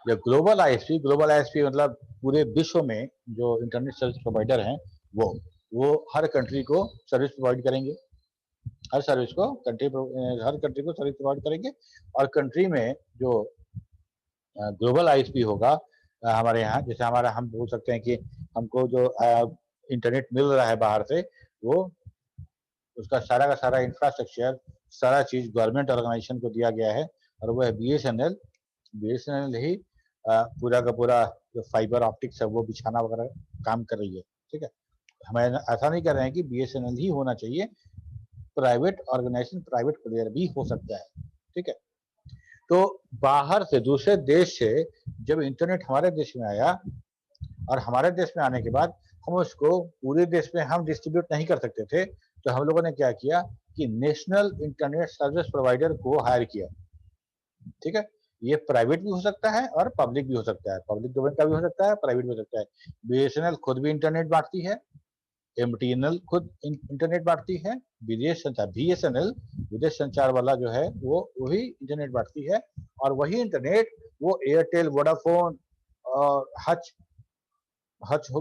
Speaker 2: ग्लोबल आईएसपी मतलब पूरे विश्व में जो इंटरनेट सर्विस प्रोवाइडर हैं वो हर कंट्री को सर्विस प्रोवाइड करेंगे, हर कंट्री को सर्विस प्रोवाइड करेंगे। और कंट्री में जो ग्लोबल आईएसपी होगा हमारे यहाँ, जैसे हमारा हम बोल सकते हैं कि हमको जो इंटरनेट मिल रहा है बाहर से, वो उसका सारा का सारा इंफ्रास्ट्रक्चर, सारा चीज गवर्नमेंट ऑर्गेनाइजेशन को दिया गया है, और वो है बीएसएनएल ही पूरा का पूरा जो फाइबर ऑप्टिक्स है वो बिछाना वगैरह काम कर रही है। ठीक है, हमें ऐसा नहीं कर रहे हैं कि बीएसएनएल ही होना चाहिए, प्राइवेट ऑर्गेनाइजेशन, प्राइवेट प्लेयर भी हो सकता है। ठीक है, तो बाहर से दूसरे देश से जब इंटरनेट हमारे देश में आया, और हमारे देश में आने के बाद हम उसको पूरे देश में हम डिस्ट्रीब्यूट नहीं कर सकते थे, तो हम लोगों ने क्या किया कि नेशनल इंटरनेट सर्विस प्रोवाइडर को हायर किया। ठीक है, ये प्राइवेट भी हो सकता है और पब्लिक भी हो सकता है, पब्लिक डोमेन का भी हो सकता है, प्राइवेट भी हो सकता है। बीएसएनएल खुद भी इंटरनेट बांटती है, एमटीएनएल खुद इंटरनेट बांटती है, बीएसएनएल विदेश संचार वाला जो है वो वही इंटरनेट बांटती है, और वही इंटरनेट वो एयरटेल, वोडाफोन और हच तो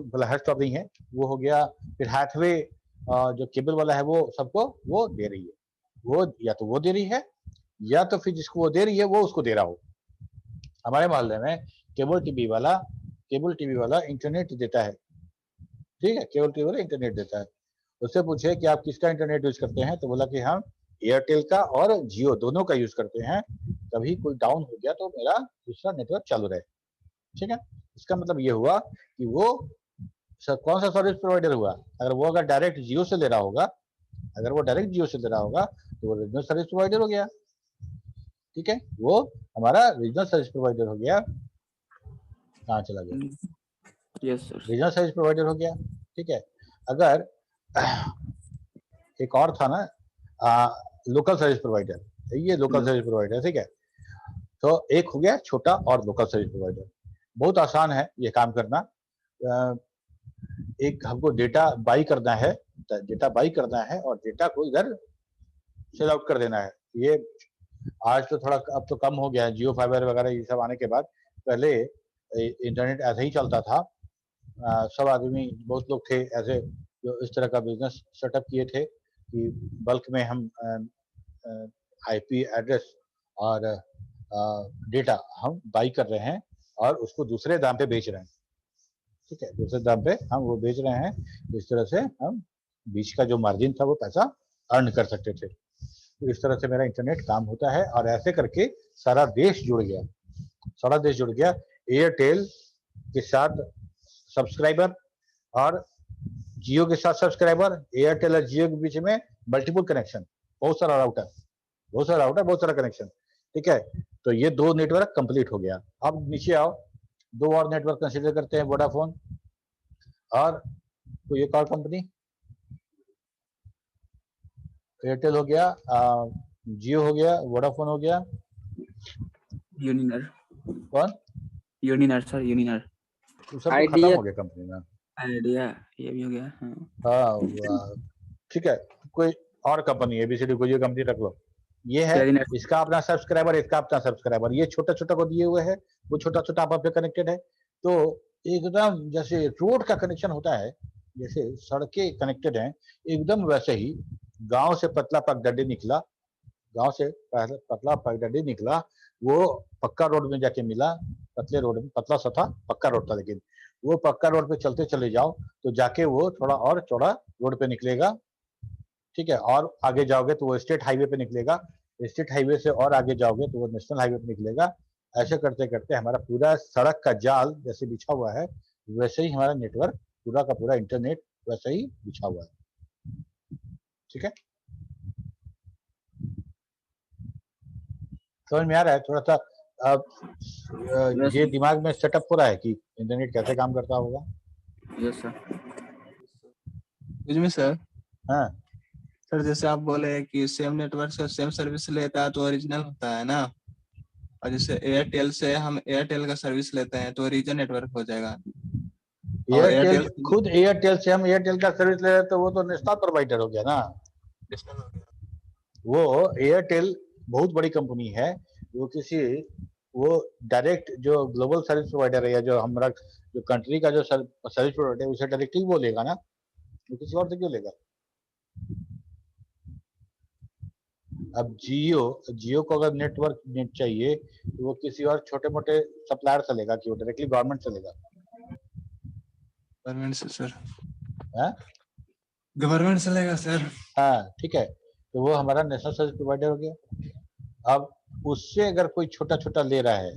Speaker 2: नहीं है, वो हो गया, फिर हैथवे जो केबल वाला है वो सबको वो दे रही है। वो या तो वो दे रही है, या तो फिर जिसको वो दे रही है वो उसको दे रहा हो। हमारे मोहल्ले में केबल टीवी वाला इंटरनेट देता है। ठीक है, केबल टीवी वाला इंटरनेट देता है। उससे पूछे कि आप किसका इंटरनेट यूज करते हैं, तो बोला कि हम एयरटेल का और जियो दोनों का यूज करते हैं, कभी कोई डाउन हो गया तो मेरा दूसरा नेटवर्क चालू रहे। ठीक है, इसका मतलब ये हुआ कि वो कौन सा सर्विस प्रोवाइडर हुआ। अगर डायरेक्ट जियो से ले रहा होगा, तो वो रीजनल सर्विस प्रोवाइडर हो गया। ठीक है, वो हमारा रीजनल सर्विस प्रोवाइडर हो गया। कहाँ चला गया?
Speaker 6: Yes sir.
Speaker 2: Regional service provider हो गया। ठीक है, अगर एक और था ना लोकल सर्विस प्रोवाइडर, ये लोकल सर्विस प्रोवाइडर। ठीक है, तो एक हो गया छोटा और लोकल सर्विस प्रोवाइडर। बहुत आसान है ये काम करना। एक हमको डेटा बाई करना है और डेटा को इधर सेल आउट कर देना है। ये आज तो थोड़ा अब तो कम हो गया है, जियो फाइबर वगैरह ये सब आने के बाद। पहले इंटरनेट ऐसे ही चलता था। सब आदमी, बहुत लोग थे ऐसे जो इस तरह का बिजनेस सेटअप किए थे कि बल्क में हम आईपी एड्रेस और डेटा हम बाई कर रहे हैं और उसको दूसरे दाम पे बेच रहे हैं। ठीक है, दूसरे दाम पे हम वो बेच रहे हैं। इस तरह से हम बीच का जो मार्जिन था वो पैसा अर्न कर सकते थे। तो इस तरह से मेरा इंटरनेट काम होता है, और ऐसे करके सारा देश जुड़ गया। एयरटेल के साथ सब्सक्राइबर और जियो के साथ सब्सक्राइबर, एयरटेल और जियो के बीच में मल्टीपल कनेक्शन, बहुत सारा राउटर, बहुत सारा कनेक्शन। ठीक है, तो ये 2 नेटवर्क कंप्लीट हो गया। अब नीचे आओ, 2 और नेटवर्क कंसीडर करते हैं, वोडाफोन और कोई एक और कंपनी। एयरटेल हो गया, जियो हो गया, वोडाफोन हो गया,
Speaker 6: यूनिनर।
Speaker 2: कौन?
Speaker 6: Uninor sir, Uninor.
Speaker 2: तो सब तो खत्म हो गया कंपनी में।
Speaker 6: आइडिया ये भी हो गया।
Speaker 2: हाँ, ठीक है, कोई और कंपनी एबीसीडी कोई कंपनी रख लो। ये है इसका अपना सब्सक्राइबर, इसका अपना सब्सक्राइबर, ये छोटा छोटा को दिए हुए है, वो छोटा छोटा आपस में कनेक्टेड है। तो एकदम जैसे रोड का कनेक्शन होता है, जैसे सड़कें कनेक्टेड हैं, एकदम वैसे ही गांव से पतला पगडंडी निकला, वो पक्का रोड में जाके मिला। पतले रोड में, पतला सा था, पक्का रोड था, लेकिन वो पक्का रोड पे चलते चले जाओ तो जाके वो थोड़ा और चौड़ा रोड पे निकलेगा। ठीक है, और आगे जाओगे तो वो स्टेट हाईवे पे निकलेगा, स्टेट हाईवे से और आगे जाओगे तो वो नेशनल हाईवे पे निकलेगा। ऐसे करते करते हमारा पूरा सड़क का जाल जैसे बिछा हुआ है, वैसे ही हमारा नेटवर्क, पूरा का पूरा इंटरनेट वैसे ही बिछा हुआ है। ठीक है, समझ में आ रहा है? थोड़ा सा अब ये दिमाग में सेटअप हो रहा है कि इंटरनेट कैसे काम करता होगा।
Speaker 6: Yes sir.
Speaker 3: मुझ में सर,
Speaker 2: हाँ,
Speaker 3: सर जैसे आप बोले कि सेम नेटवर्क से सेम सर्विस लेता है तो ओरिजिनल होता है ना, और जैसे एयरटेल से हम एयरटेल का सर्विस लेते हैं तो रीजन नेटवर्क हो जाएगा। और
Speaker 2: एयरटेल
Speaker 3: एयरटेल
Speaker 2: खुद एयरटेल से हम एयरटेल का सर्विस ले रहे हैं तो वो तो नेशनल प्रोवाइडर हो गया ना। वो एयरटेल बहुत बड़ी कंपनी है, वो डायरेक्ट जो ग्लोबल सर्विस प्रोवाइडर है या जो हमारा जो कंट्री का जो सर्विस प्रोवाइडर है उसे डायरेक्टली वो लेगा ना, वो किसी और से क्यों लेगा। अब जियो को अगर नेट चाहिए तो वो किसी और छोटे मोटे सप्लायर से लेगा कि वो डायरेक्टली गवर्नमेंट से लेगा।
Speaker 3: गवर्नमेंट से सर,
Speaker 2: है
Speaker 3: गवर्नमेंट से लेगा सर।
Speaker 2: हाँ ठीक है, तो वो हमारा नेशनल सर्विस प्रोवाइडर हो गया। अब उससे अगर कोई छोटा छोटा ले रहा है,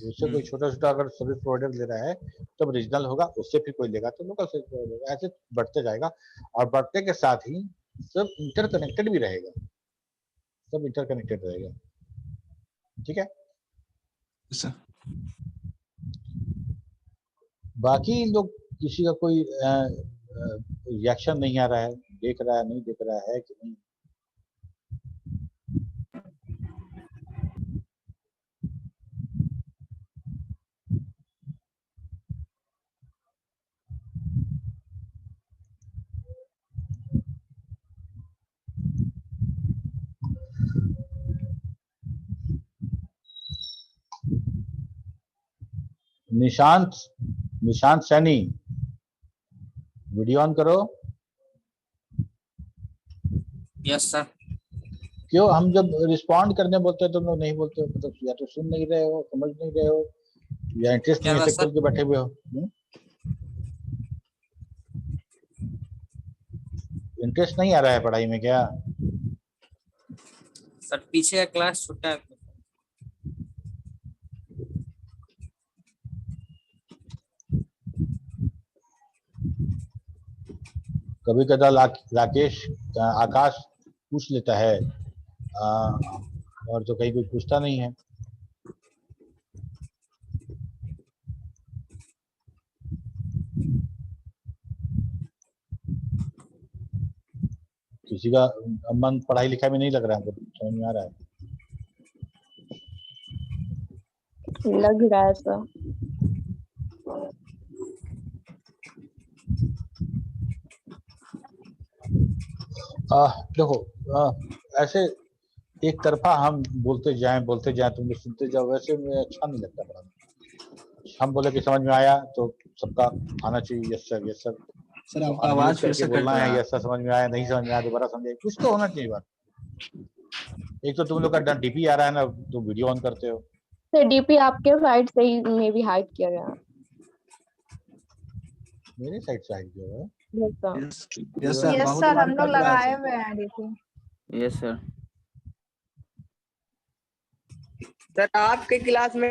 Speaker 2: उससे कोई छोटा छोटा अगर सर्विस प्रोवाइडर ले रहा है तब रीजनल होगा, उससे फिर कोई लेगा तो लोकल सर्विस प्रोवाइडर होगा, ऐसे बढ़ते जाएगा। और बढ़ने के साथ ही सब इंटरकनेक्टेड भी रहेगा, सब इंटरकनेक्टेड रहेगा। ठीक है,
Speaker 3: सर
Speaker 2: बाकी लोग किसी का कोई रिएक्शन नहीं आ रहा है, देख रहा है नहीं देख रहा है कि नहीं। निशांत सैनी वीडियो ऑन करो।
Speaker 7: Yes sir.
Speaker 2: क्यों हम जब रिस्पॉन्ड करने बोलते हैं तुम लोग नहीं बोलते हो, मतलब या तो सुन नहीं रहे हो, समझ नहीं रहे हो, या इंटरेस्ट नहीं है खोल के बैठे हुए हो। इंटरेस्ट नहीं आ रहा है पढ़ाई में क्या?
Speaker 7: सर पीछे का क्लास छूटा है।
Speaker 2: कभी कदा आकाश पूछ लेता है, और तो कहीं कोई पूछता नहीं है। किसी का मन पढ़ाई लिखाई में नहीं लग रहा है, हमको समझ में आ रहा है।
Speaker 5: लग रहा है सर।
Speaker 2: देखो ऐसे एक तरफा हम बोलते जाएं तुम लोग सुनते जाओ, वैसे मुझे अच्छा नहीं लगता पढ़ाना। हम बोले कि समझ में आया तो सबका आना चाहिए, yes sir yes sir.
Speaker 3: Sir आपका आवाज फिर से कट
Speaker 2: बोलना
Speaker 3: रहा
Speaker 2: है
Speaker 3: है।
Speaker 2: यस सर, समझ में आया, नहीं समझ में आया दोबारा समझे, कुछ तो होना चाहिए बात। एक तो तुम लोग का डीपी आ रहा है ना, तुम वीडियो ऑन करते हो।
Speaker 5: सर डीपी आपके साइड से ही में भी हाइड किया गया है।
Speaker 2: मेरे साइड से हाइड किया हुआ है।
Speaker 5: Yes sir.
Speaker 3: Yes sir,
Speaker 1: yes
Speaker 3: बहुत
Speaker 1: सर,
Speaker 3: बार
Speaker 1: हम लोग
Speaker 3: कट रहा है
Speaker 1: लगाए
Speaker 3: सर।
Speaker 1: हुए हैं डीपी।
Speaker 6: Yes sir.
Speaker 7: सर आपके क्लास में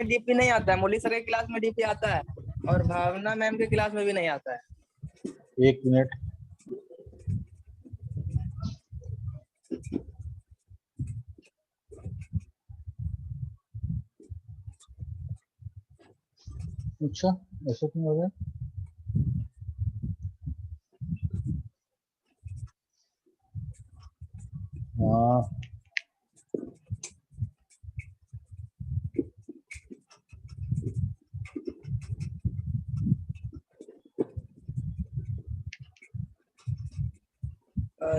Speaker 7: डीपी नहीं आता है, मौली सर के क्लास में डीपी आता है और भावना मैम के क्लास में भी नहीं आता है।
Speaker 2: एक मिनट, अच्छा ऐसा क्यों हो रहा है? हाँ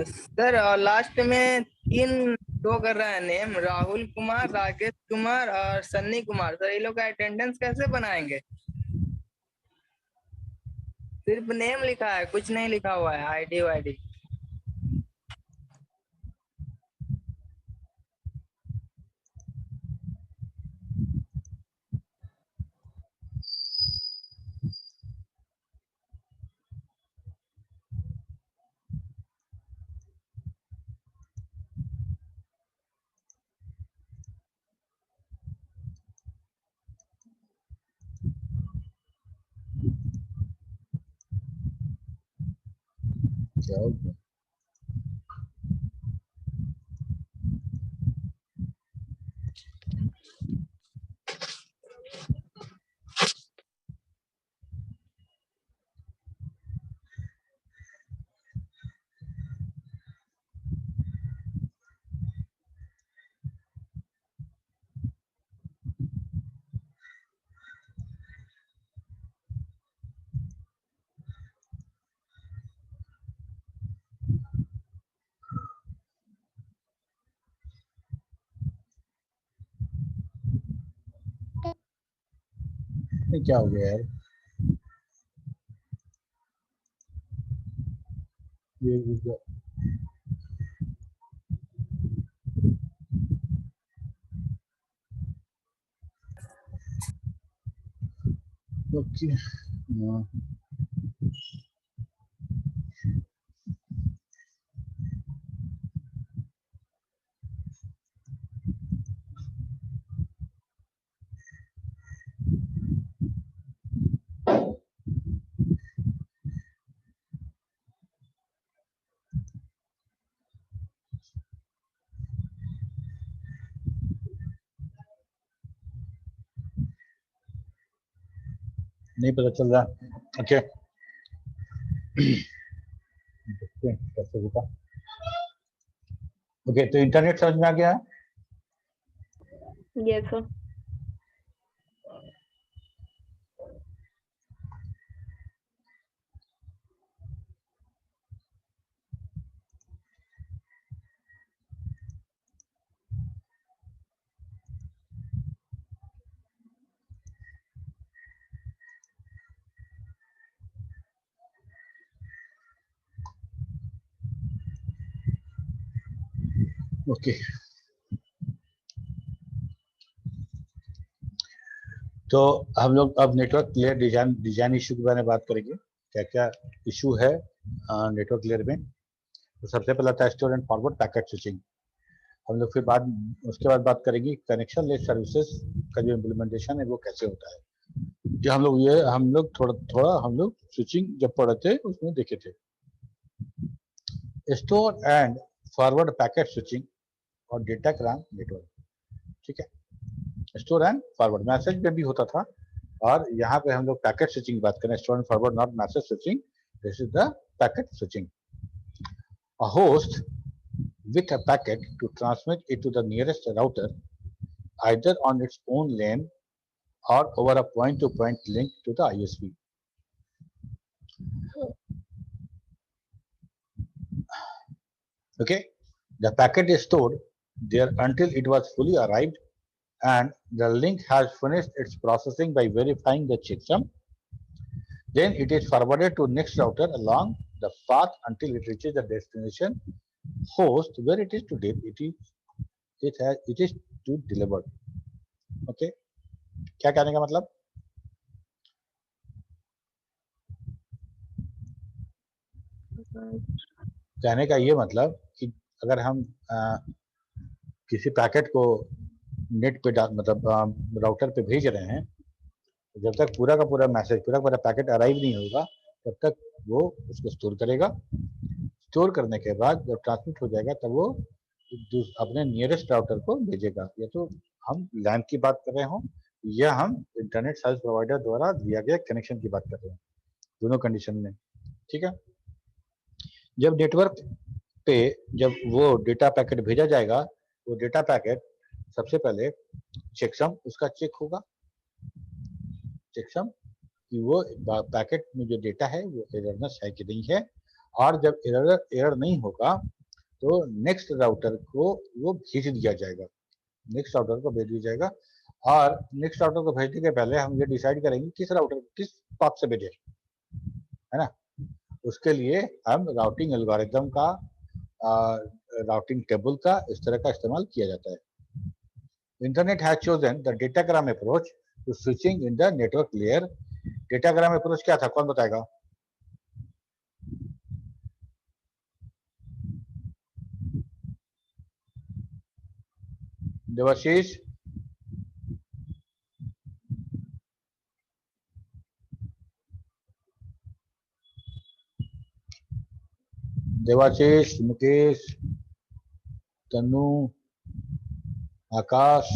Speaker 7: सर लास्ट में 3 शो कर रहा है नेम, राहुल कुमार, राकेश कुमार और सन्नी कुमार। सर ये लोग का अटेंडेंस कैसे बनाएंगे? सिर्फ नेम लिखा है, कुछ नहीं लिखा हुआ है आईडी वाईडी।
Speaker 2: क्या हो गया? नहीं क्या हो गया यार, ये ओके। नहीं पता चल रहा। ओके देखते हैं कैसे होगा। ओके तो इंटरनेट समझ में आ गया।
Speaker 5: Yes, sir.
Speaker 2: ओके तो हम लोग अब नेटवर्क लेयर डिजाइन इशू के बारे में बात करेंगे, क्या क्या इशू है नेटवर्क लेयर में। तो सबसे पहला था store and forward packet switching. हम लोग फिर बाद उसके बाद बात करेंगे कनेक्शन लेस सर्विसेज का जो इम्प्लीमेंटेशन है वो कैसे होता है। जो हम लोग थोड़ा हम लोग स्विचिंग जब पढ़े थे उसमें देखे थे। Store and forward packet switching और डेटाग्राम नेटवर्क, ठीक है। स्टोर एंड फॉरवर्ड मैसेज में भी होता था, और यहाँ पे हम लोग पैकेट स्विचिंग की बात करें। Store and forward not message switching, this is the packet switching. A host with a packet to transmit it to the nearest router either on its own lane or over a point-to-point link to the ISP. Okay, the packet is stored there until it was fully arrived and the link has finished its processing by verifying the checksum. Then it is forwarded to next router along the path until it reaches the destination host where it is to delivered. Okay, क्या कहने का मतलब? कहने का ये मतलब कि अगर हम किसी पैकेट को नेट पे मतलब राउटर पे भेज रहे हैं, जब तक पूरा का पूरा मैसेज पूरा पैकेट अराइव नहीं होगा तब तक वो उसको स्टोर करेगा। स्टोर करने के बाद जब ट्रांसमिट हो जाएगा तब वो अपने नियरेस्ट राउटर को भेजेगा। या तो हम लैन की बात कर रहे हो या हम इंटरनेट सर्विस प्रोवाइडर द्वारा दिया गया कनेक्शन की बात कर रहे हैं, दोनों कंडीशन में, ठीक है। जब नेटवर्क पे जब वो डेटा पैकेट भेजा जाएगा, वो डेटा पैकेट सबसे पहले चेकसम उसका चेक होगा, चेकसम कि वो पैकेट में जो डेटा है वो एररनेस है कि नहीं है। और जब एरर नहीं होगा तो नेक्स्ट राउटर को वो भेज दिया जाएगा, नेक्स्ट राउटर को भेज दिया जाएगा। और नेक्स्ट राउटर को भेजने के पहले हम ये डिसाइड करेंगे किस राउटर किस पाथ से भेजे, है ना। उसके लिए हम राउटिंग एल्गोरिथम का राउटिंग टेबल का इस तरह का इस्तेमाल किया जाता है। Internet has chosen the datagram approach to switching in the network layer. Datagram approach क्या था, कौन बताएगा? देवाशीष, देवाशीष, मुकेश, तनु, आकाश,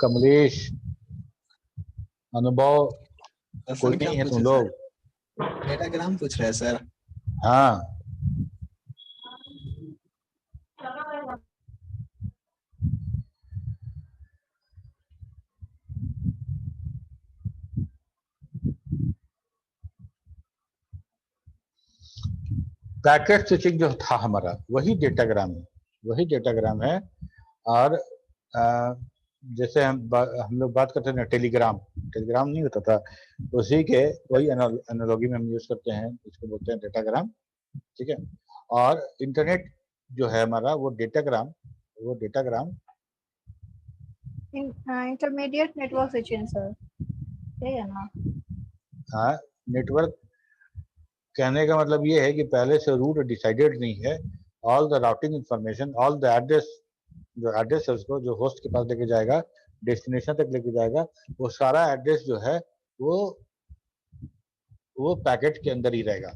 Speaker 2: कमलेश, अनुभव, कोई नहीं है तुम लोग?
Speaker 3: डेटाग्राम पूछ रहे हैं सर।
Speaker 2: हाँ, पैकेट स्विचिंग जो था हमारा वही डेटाग्राम है, वही डेटाग्राम है। और जैसे हम लोग बात करते थे ना, टेलीग्राम नहीं होता था, उसी के वही एनालॉजी में हम यूज करते हैं, इसको बोलते हैं डेटाग्राम। ठीक है, और इंटरनेट जो है हमारा वो datagram
Speaker 1: intermediate network switching sir, ठीक है ना?
Speaker 2: हाँ, नेटवर्क कहने का मतलब ये है कि पहले से रूट डिसाइडेड नहीं है, all the routing information, all the address, जो एड्रेस है उसको जो होस्ट के पास लेके जाएगा, डेस्टिनेशन तक लेके जाएगा, वो सारा एड्रेस जो है वो पैकेट के अंदर ही रहेगा,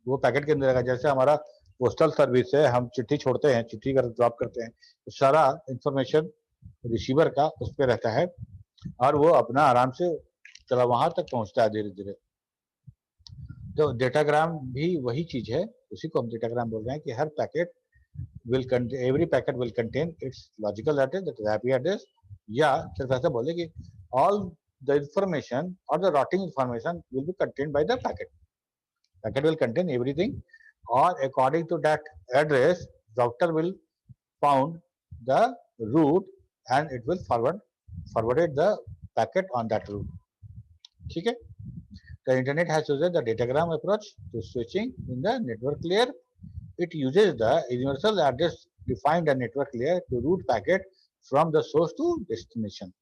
Speaker 2: वो पैकेट के अंदर रहेगा। जैसे हमारा पोस्टल सर्विस है, हम चिट्ठी छोड़ते हैं, चिट्ठी कर ड्रॉप करते हैं, तो सारा इंफॉर्मेशन रिसीवर का उस पर रहता है और वो अपना आराम से चला वहां तक पहुंचता है धीरे धीरे। तो डेटाग्राम भी वही चीज है, उसी को हम डेटाग्राम बोल रहे हैं कि हर packet every packet will contain its logical address, that is IP address, या सिर्फ ऐसा बोले कि all the information or the routing information will be contained by the packet will contain everything, or according to that address router will found the route and it will forwarded the packet on that route. ठीक है, the internet has chosen the datagram approach to switching in the network layer. It uses the universal address defined a network layer to route packet from the source to destination.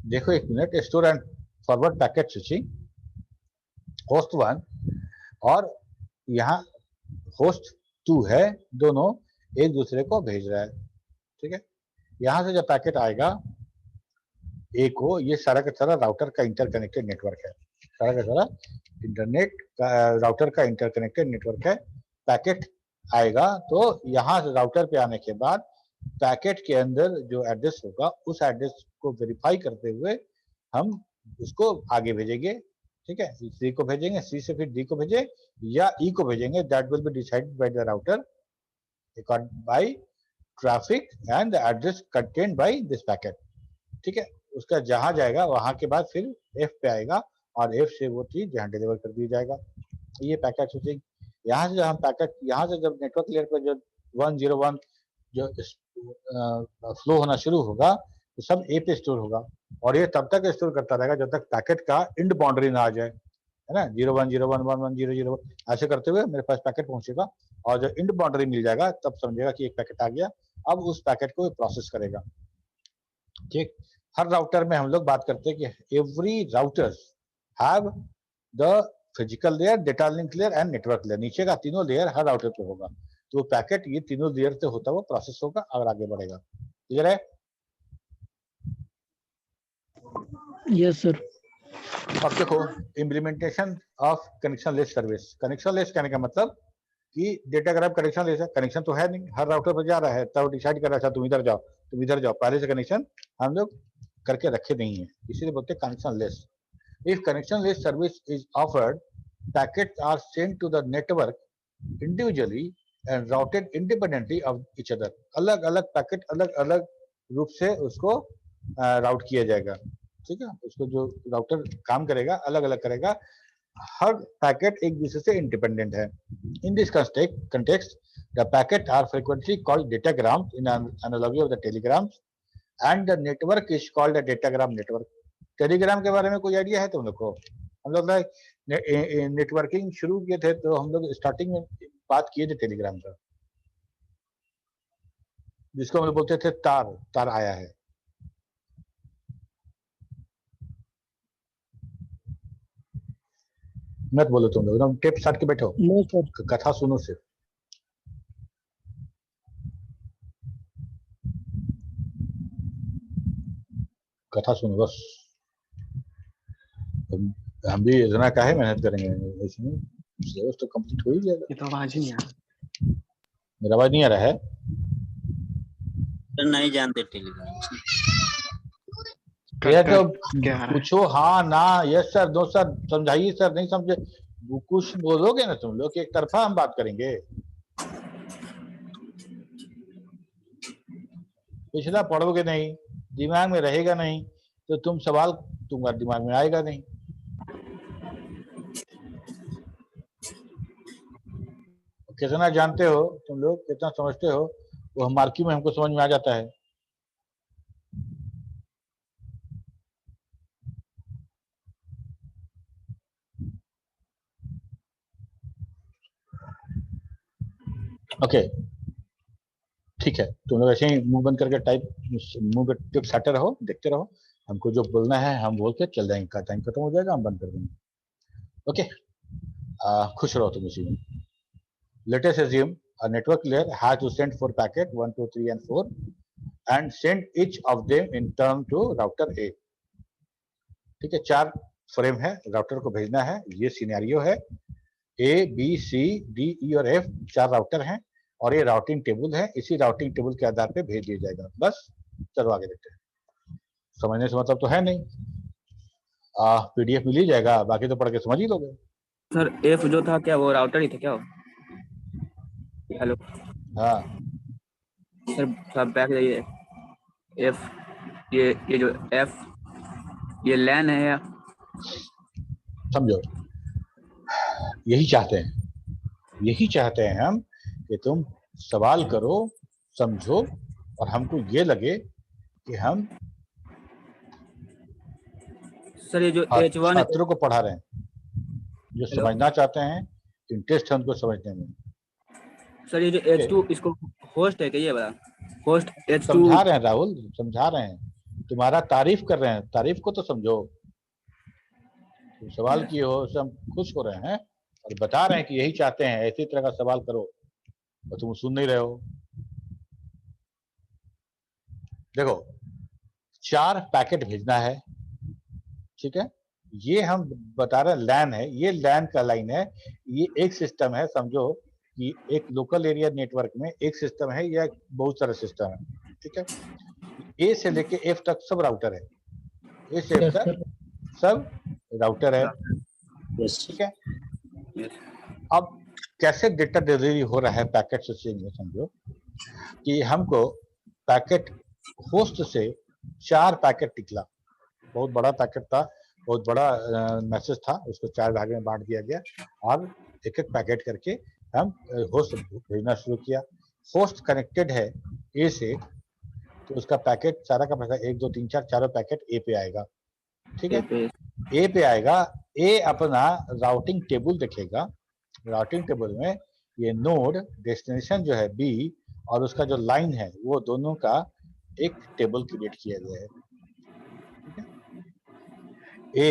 Speaker 2: देखो एक minute, store and forward packet switching, host 1 और यहाँ host 2 है, दोनों एक दूसरे को भेज रहा है। ठीक है, यहाँ से जब पैकेट आएगा एक को, ये सारा का सारा राउटर का इंटरकनेक्टेड नेटवर्क है, सारा का सारा इंटरनेट का राउटर का इंटरकनेक्टेड नेटवर्क है। पैकेट आएगा तो यहाँ से राउटर पे आने के बाद पैकेट के अंदर जो एड्रेस होगा उस एड्रेस को वेरीफाई करते हुए हम उसको आगे भेजेंगे। ठीक है, सी को भेजेंगे, सी से फिर डी को भेजे या ई को भेजेंगे, that will be decided by the router by traffic and the address contained by this packet. ठीक है, उसका जहां जाएगा वहां के बाद फिर एफ पे आएगा और एफ से वो चीज यहाँ डिलीवर कर दी जाएगा। ये पैकेट स्विचिंग, यहाँ से जब हम पैकेट, यहाँ से जब नेटवर्क लेयर पर जो 101 जो फ्लो होना शुरू होगा तो सब ए पे स्टोर होगा और ये तब तक स्टोर करता रहेगा जब तक पैकेट का इंड बाउंड्री ना आ जाए, है ना। 01011100 ऐसे करते हुए मेरे पास पैकेट पहुंचेगा और जब इंड बाउंड्री मिल जाएगा तब समझेगा कि एक पैकेट आ गया, अब उस पैकेट को प्रोसेस करेगा। ठीक, हर राउटर में हम लोग बात करते हैं कि every routers have the physical layer, data link layer and network layer. नीचे का तीनों लेयर हर राउटर पे होगा, तो पैकेट ये तीनों लेयर से होता हुआ प्रोसेस होगा और आगे बढ़ेगा। क्लियर है?
Speaker 8: Yes sir.
Speaker 2: अब देखो implementation of connection less service. Connection less कहने का मतलब कि डेटाग्राम कनेक्शन लेस है, कनेक्शन तो है नहीं, हर राउटर पर जा रहा है, तब डिसाइड कर रहा था तुम इधर जाओ तुम इधर जाओ, पहले से कनेक्शन हम लोग करके रखे नहीं है, इसीलिए बोलते हैं कनेक्शन लेस। इफ connectionless service is offered, packets are sent to the network individually and routed independently of each other. अलग अलग पैकेट अलग अलग रूप से उसको राउट किया जाएगा। ठीक है, उसको जो राउटर काम करेगा अलग अलग करेगा, हर पैकेट एक दूसरे से इंडिपेंडेंट है। In this context, the packet are frequently called datagrams in an analogy of the telegrams, and the network is called a datagram network. Telegram के बारे में कोई आइडिया है तुम लोग को? हम लोग नेटवर्किंग शुरू किए थे तो हम लोग स्टार्टिंग में बात किए थे टेलीग्राम का, जिसको हम लोग बोलते थे तार आया है। मत बोलो तुम लोग, एकदम टेप साट के बैठो,
Speaker 8: नो सर।
Speaker 2: कथा सुनो सिर्फ। कथा सुनो बस, हम भी इतना काहे मेहनत करेंगे, इसमें सिलेबस तो कंप्लीट हो ही जाएगा।
Speaker 8: ये तो आवाज ही नहीं आ रहा।
Speaker 2: मेरा आवाज नहीं आ रहा है?
Speaker 9: सर नहीं जानते टेलीग्राम
Speaker 2: ये तो
Speaker 8: क्या आ रहा है?
Speaker 2: पूछो हाँ ना, यस सर, नो सर, समझाइए सर, नहीं समझे कुछ बोलोगे ना तुम लोग, एक तरफा हम बात करेंगे, पिछला पढ़ोगे नहीं, दिमाग में रहेगा नहीं, तो तुम सवाल तुम्हारे दिमाग में आएगा नहीं। कितना जानते हो तुम लोग, कितना समझते हो, वो हम मार्की में हमको समझ में आ जाता है। ओके ठीक है, तुम लोग ऐसे ही मुंह बंद करके टाइप, मुंह पे टिप साटे रहो, देखते रहो, हमको जो बोलना है हम बोल के चल जाएंगे, का टाइम खत्म हो जाएगा हम बंद कर देंगे। ओके खुश रहो तुम इसी में। Let us assume a network layer has to send 4 packet 1, 2, 3 and 4 and send each of them in turn to router A। ठीक है, 4 फ्रेम है, राउटर को भेजना है, ये सिनेरियो है। A, B, C, D, E और F 4 राउटर हैं और ये राउटिंग टेबल है, इसी राउटिंग टेबल के आधार पे भेज दिया जाएगा। बस चलो आगे देखते हैं। समझने से मतलब तो है नहीं, PDF मिल ही जाएगा, बाकी तो पढ़ के समझ ही लोगे।
Speaker 6: सर एफ जो था क्या वो राउटर ही था क्या? हेलो
Speaker 2: हाँ
Speaker 6: सर, थोड़ा बैक जाइए। एफ ये जो एफ ये लैन है या?
Speaker 2: समझो, यही चाहते हैं, यही चाहते हैं हम कि तुम सवाल करो, समझो और हमको ये लगे कि हम
Speaker 6: सर ये जो H1
Speaker 2: छात्रों को पढ़ा रहे हैं, जो
Speaker 6: हेलो?
Speaker 2: समझना चाहते हैं, इंटरेस्ट है उनको समझने में।
Speaker 6: सर ये जो H2 इसको होस्ट है क्या, ये वाला होस्ट H2?
Speaker 2: समझा रहे हैं राहुल, समझा रहे हैं, तुम्हारा तारीफ कर रहे हैं, तारीफ को तो समझो। तुम सवाल किए हो उससे हम खुश हो रहे हैं और बता रहे हैं कि यही चाहते हैं, ऐसी तरह का सवाल करो, और तुम सुन नहीं रहे हो। देखो 4 पैकेट भेजना है, ठीक है, ये हम बता रहे हैं लैन है, ये लैन का लाइन है, ये एक सिस्टम है, समझो कि एक लोकल एरिया नेटवर्क में एक सिस्टम है या बहुत सारे सिस्टम है। ठीक है, ए से लेके एफ तक सब राउटर है, ए से एफ तक सब राउटर है। ठीक है, अब कैसे डेटा डिलीवरी हो रहा है पैकेट से, समझो कि हमको पैकेट होस्ट से 4 पैकेट निकला, बहुत बड़ा पैकेट था, बहुत बड़ा मैसेज था, उसको 4 भाग में बांट दिया गया और एक एक पैकेट करके हम होस्ट भेजना शुरू किया। होस्ट कनेक्टेड है ए से, तो उसका पैकेट सारा का पैसा 1 2 3 4 चारों पैकेट ए पे आएगा। ठीक है, ए पे आएगा, ए अपना राउटिंग टेबल देखेगा, राउटिंग टेबल में ये नोड डेस्टिनेशन जो है बी और उसका जो लाइन है वो दोनों का एक टेबल क्रिएट किया गया है। ए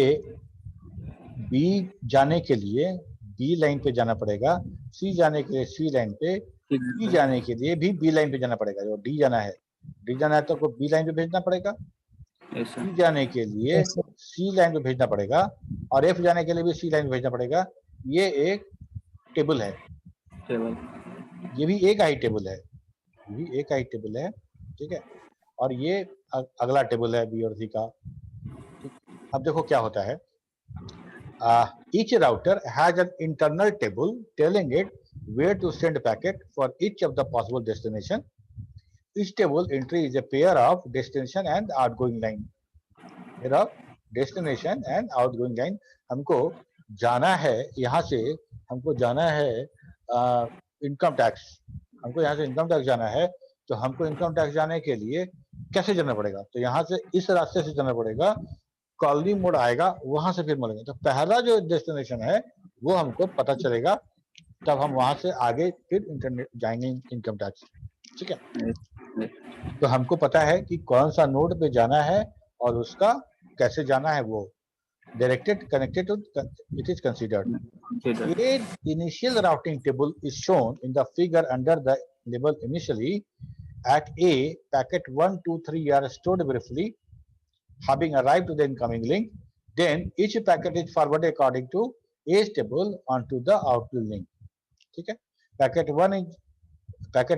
Speaker 2: बी जाने के लिए बी लाइन पे जाना पड़ेगा, सी जाने के लिए सी लाइन पे, डी जाने के लिए भी बी लाइन पे जाना पड़ेगा। जो डी जाना है तो को बी लाइन पे भेजना पड़ेगा, सी जाने के लिए सी लाइन पे भेजना पड़ेगा और एफ जाने के लिए भी सी लाइन पे भेजना पड़ेगा। ये एक टेबल है, ये भी एक आई टेबल है, ये भी एक आई टेबल है। ठीक है, और ये अगला टेबल है बी और सी का। अब देखो क्या होता है, each router has an internal table telling it where to send packet for each of the possible destination. Each table entry is a pair of destination and outgoing line. Pair of destination and outgoing line. हमको जाना है, यहाँ से हमको जाना है income tax, हमको यहाँ से इनकम टैक्स जाना है, तो हमको इनकम टैक्स जाने के लिए कैसे जाना पड़ेगा, तो यहाँ से इस रास्ते से जाना पड़ेगा, कॉलोनी मोड़ आएगा, वहां से फिर मिलेंगे। तो पहला जो डेस्टिनेशन है वो हमको पता चलेगा, तब हम वहां से आगे फिर इंटरनेट जाएंगे इनकम टैक्स। ठीक है, तो हमको पता है कि कौन सा नोड पे जाना है और उसका कैसे जाना है, वो directed connected it is considered. Initial routing table is shown in the figure under the label initially. At a packet 1 2 3 are stored briefly having arrived to the incoming link, then each packet is forwarded according to A's table onto the outgoing link. ठीक है, packet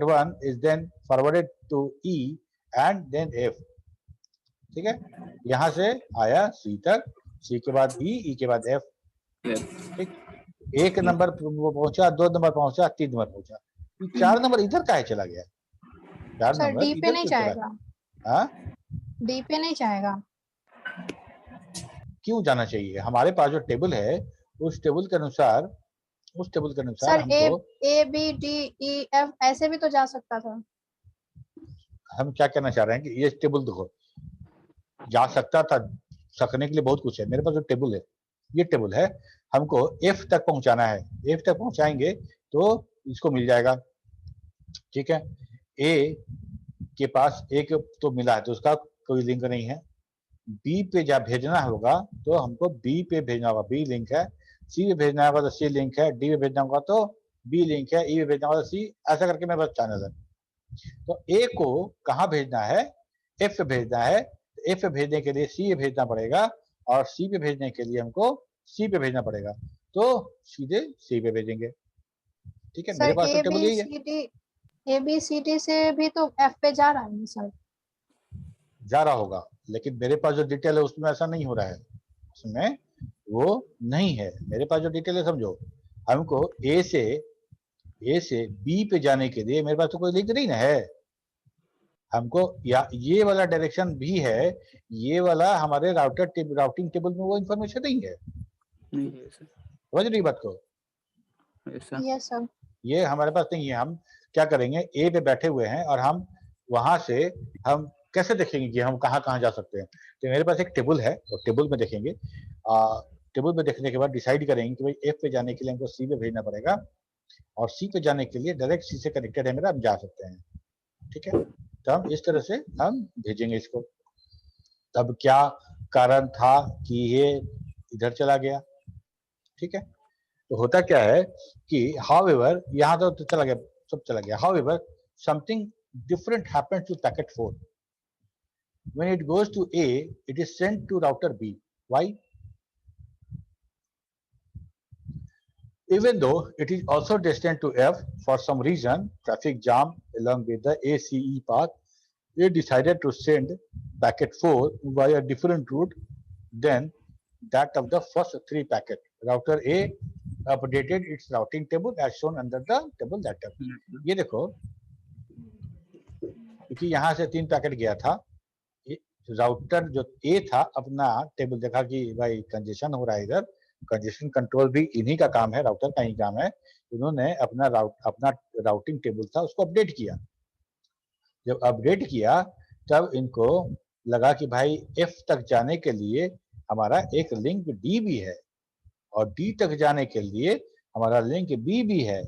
Speaker 2: 1 is then forwarded to E and then F। ठीक है, यहाँ से आया C तक, C के बाद E के बाद F। ठीक, 1 नंबर वो पहुंचा, 2 नंबर पहुंचा, 3 नंबर पहुंचा, 4 नंबर इधर काहे चला गया? 4
Speaker 1: सर
Speaker 2: नंबर
Speaker 1: डी पे नहीं जाएगा,
Speaker 2: हाँ
Speaker 1: डी पे नहीं जाएगा,
Speaker 2: क्यों जाना चाहिए? हमारे पास जो टेबल है उस टेबल के अनुसार उस टेबल के अनुसार
Speaker 1: सर ए
Speaker 2: हमको
Speaker 1: A B D E F ऐसे भी तो जा सकता था।
Speaker 2: हम क्या कहना चाह रहे हैं कि ये टेबल देखो जा सकता था, सकने के लिए बहुत कुछ है। मेरे पास जो टेबल है, ये टेबल है, हमको एफ तक पहुंचाना है। एफ तक पहुंचाएंगे तो इसको मिल जाएगा, ठीक है। ए के पास एक तो मिला है तो उसका कोई लिंक नहीं है। बी पे जब भेजना होगा तो हमको बी पे भेजना होगा, बी लिंक है। सी पे भेजना होगा तो सी लिंक है। डी पे भेजना होगा तो बी लिंक है। ई पे भेजना होगा तो सी। ऐसा करके मेरे पास चैनल है। तो ए को कहाँ भेजना है? एफ पे भेजना है। एफ पे भेजने के लिए सी पे भेजना पड़ेगा और सी पे भेजने के लिए हमको सी पे भेजना पड़ेगा, तो सीधे सी पे भेजेंगे, ठीक है। मेरे
Speaker 1: सर
Speaker 2: पास तो टेबल यही है।
Speaker 1: ए बी सी डी से भी तो एफ पे जा रहा है सर।
Speaker 2: जा रहा होगा, लेकिन मेरे पास जो डिटेल है उसमें ऐसा नहीं हो रहा है, उसमें वो नहीं है। मेरे पास जो डिटेल है समझो, हमको ए से बी पे जाने के लिए मेरे पास तो कोई लिंक नहीं ना है। हमको या ये वाला डायरेक्शन भी है, ये वाला हमारे राउटिंग टेबल में वो इंफॉर्मेशन नहीं है।
Speaker 6: नहीं है सर।
Speaker 2: समझ रही बात को?
Speaker 6: ऐसा
Speaker 1: यस सर।
Speaker 2: ये हमारे पास नहीं है। हम क्या करेंगे, ए पे बैठे हुए हैं और हम वहां से हम कैसे देखेंगे कि हम कहाँ कहाँ जा सकते हैं? तो मेरे पास एक टेबल है और टेबल में देखेंगे। टेबल में देखने के बाद डिसाइड करेंगे कि भाई एफ पे जाने के लिए हमको सी पे भेजना पड़ेगा और सी पे जाने के लिए डायरेक्ट सी से कनेक्टेड है मेरा, हम जा सकते हैं, ठीक है। तो हम इस तरह से हम भेजेंगे इसको। तब क्या कारण था कि ये इधर चला गया, ठीक है। तो होता क्या है कि हाउएवर यहाँ तो चला गया, सब चला गया। However something different happens to packet 4. When it goes to A, it is sent to router B. Why? Even though it is also destined to F, for some reason, traffic jam along with the ACE path, it decided to send packet 4 via different route than that of the first 3 packet. Router A updated its routing table as shown under the table data. ये देखो, क्योंकि यहाँ से 3 packet गया था, router जो ए था अपना टेबल देखा कि भाई कंजेशन हो रहा है इधर, कंजेशन कंट्रोल भी इन्हीं का काम है, राउटर का ही काम है। उन्होंने अपना राउटिंग टेबल था उसको अपडेट किया। जब अपडेट किया तब इनको लगा कि भाई एफ तक जाने के लिए हमारा एक लिंक डी भी है और डी तक जाने के लिए हमारा लिंक बी भी है,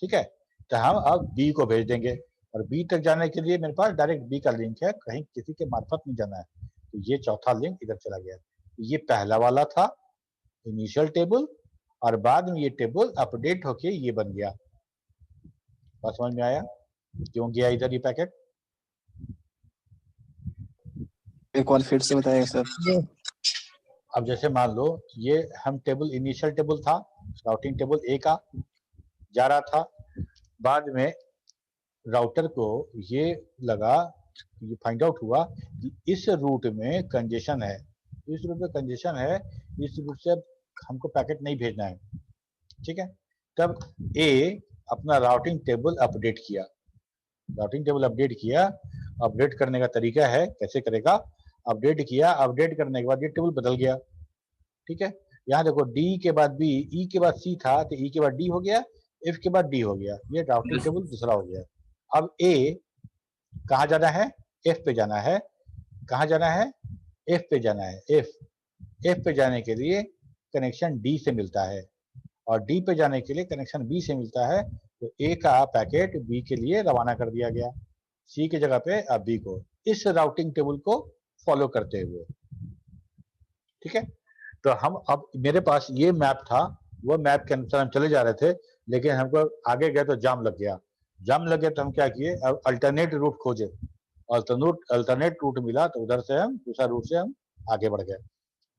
Speaker 2: ठीक है। तो हम अब बी को भेज देंगे और बी तक जाने के लिए मेरे पास डायरेक्ट बी का लिंक है, कहीं किसी के मार्फत नहीं जाना है। तो ये चौथा लिंक इधर चला गया। ये पहला वाला था इनिशियल टेबल और बाद में ये टेबल अपडेट होके ये बन गया। बात समझ में आया क्यों गया इधर ये पैकेट?
Speaker 3: एक बार फिर से बताइए सर।
Speaker 2: अब जैसे मान लो ये हम टेबल इनिशियल टेबल था, राउटिंग टेबल ए का जा रहा था। बाद में राउटर को ये लगा, ये फाइंड आउट हुआ कि इस रूट में कंजेशन है, इस रूट में कंजेशन है, इस रूट से हमको पैकेट नहीं भेजना है, ठीक है। तब ए अपना राउटिंग टेबल अपडेट किया। राउटिंग टेबल अपडेट किया, अपडेट करने का तरीका है कैसे करेगा, अपडेट किया, अपडेट करने के बाद ये टेबल बदल गया, ठीक है। यहाँ देखो डी के बाद बी, ई के बाद सी था तो ई के बाद डी हो गया, एफ के बाद डी हो गया, ये राउटिंग टेबल दूसरा हो गया। अब ए कहाँ जाना है? एफ पे जाना है। कहाँ जाना है? एफ पे जाना है। एफ पे जाने के लिए कनेक्शन डी से मिलता है और डी पे जाने के लिए कनेक्शन बी से मिलता है। तो ए का पैकेट बी के लिए रवाना कर दिया गया, सी की जगह पे अब बी को, इस राउटिंग टेबल को फॉलो करते हुए, ठीक है। तो हम अब मेरे पास ये मैप था, वो मैप के अनुसार हम चले जा रहे थे, लेकिन हमको आगे गए तो जाम लग गया। जाम लग गया तो हम क्या किए, अब अल्टरनेट रूट खोजे, अल्टरनेट रूट मिला तो उधर से हम दूसरा रूट से हम आगे बढ़ गए।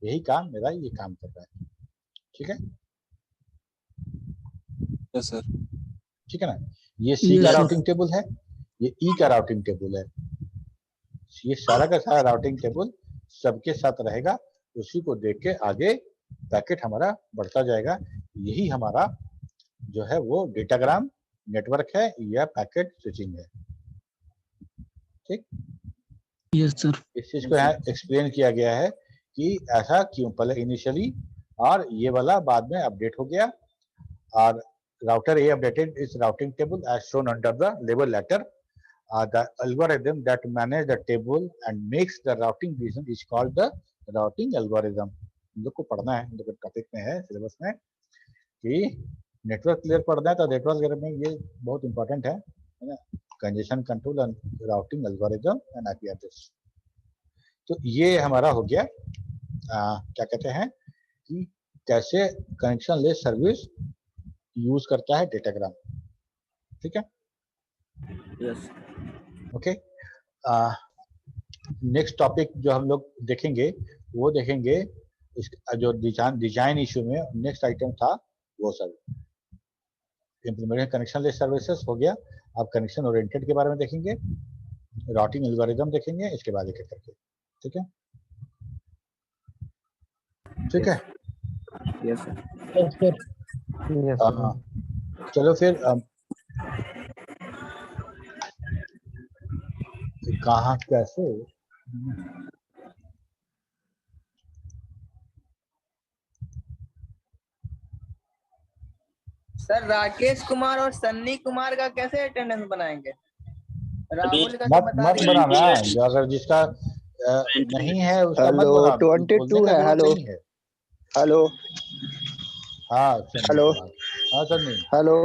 Speaker 2: यही काम मेरा ये काम कर रहा है, ठीक है।
Speaker 3: Yes sir.
Speaker 2: ठीक है ना। ये सी
Speaker 8: Yes,
Speaker 2: का
Speaker 8: sir.
Speaker 2: राउटिंग टेबल है, ये ई का राउटिंग टेबल है। ये सारा का सारा राउटिंग टेबल सबके साथ रहेगा, उसी को देख के आगे पैकेट हमारा बढ़ता जाएगा। यही हमारा जो है वो डेटाग्राम नेटवर्क है या पैकेट स्विचिंग है, ठीक।
Speaker 8: Yes, sir.
Speaker 2: इस चीज को यहाँ एक्सप्लेन किया गया है कि ऐसा क्यों, पहले इनिशियली और ये वाला बाद में अपडेट हो गया और router A updated its routing table as shown under the label letter. The algorithm that manages the table and makes the routing decision is called the routing algorithm. हम लोग को पढ़ना है, हम लोग टॉपिक में है सिलेबस में कि नेटवर्क क्लियर पढ़ना है, तो नेटवर्क क्लियर में ये बहुत इंपॉर्टेंट है ना, congestion control and routing algorithm and IP address. तो ये हमारा हो गया क्या कहते हैं कि कैसे कनेक्शन लेस सर्विस यूज करता है डेटाग्राम। ठीक है,
Speaker 6: यस
Speaker 2: ओके। नेक्स्ट टॉपिक जो हम लोग देखेंगे वो देखेंगे इस जो डिजाइन इशू में नेक्स्ट आइटम था वो सब इम्प्लीमेंटेशन कनेक्शन लेस सर्विसेज हो गया। अब कनेक्शन ओरिएंटेड के बारे में देखेंगे, राउटिंग एल्गोरिथम देखेंगे, इसके बाद एक करके। ठीक है, ठीक है,
Speaker 6: यस सर।
Speaker 2: चलो फिर कहाँ कैसे
Speaker 7: सर राकेश कुमार और सन्नी कुमार का कैसे अटेंडेंस बनाएंगे? राहुल का तो
Speaker 2: मत
Speaker 7: बता दीजिए।
Speaker 2: बनाना, जो अगर जिसका नहीं है उसका मत
Speaker 9: हेलो,
Speaker 2: बनाना,
Speaker 9: 22 है। हेलो हेलो
Speaker 2: हाँ
Speaker 9: हेलो
Speaker 2: हाँ सर नहीं
Speaker 9: हेलो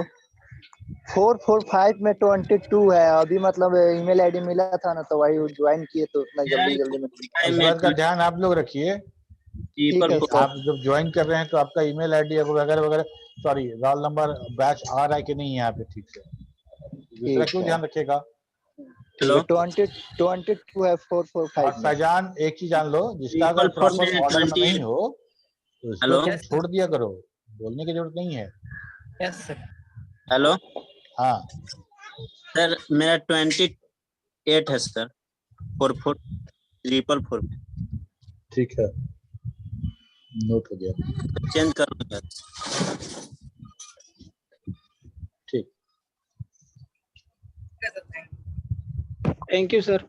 Speaker 9: 445 में 22 है अभी, मतलब ईमेल आईडी मिला था ना तो वही ज्वाइन किए, तो उतना जल्दी में।
Speaker 2: इस बात का ध्यान आप लोग रखिए,
Speaker 9: ठीक है सर।
Speaker 2: आप जब ज्वाइन कर रहे हैं तो आपका ईमेल आईडी वगैरह वगैरह, सॉरी रोल नंबर बैच आ रहा है कि नहीं यहाँ पे ठीक से, दूसरा क्यों ध्यान रखिएगा।
Speaker 9: हेलो 22 है 445
Speaker 2: और फैजान एक चीज जान लो, जिसका अगर प्रॉपर ऑर्डर में नहीं हो तो इसको तुम छोड़ दिया करो, बोलने की जरूरत नहीं है।
Speaker 7: Yes sir.
Speaker 10: हेलो
Speaker 2: हाँ
Speaker 10: सर, मेरा 28 है सर, 4444 में।
Speaker 2: ठीक है, नोट हो गया,
Speaker 10: चेंज कर दूंगा।
Speaker 2: ठीक।
Speaker 4: Thank you sir.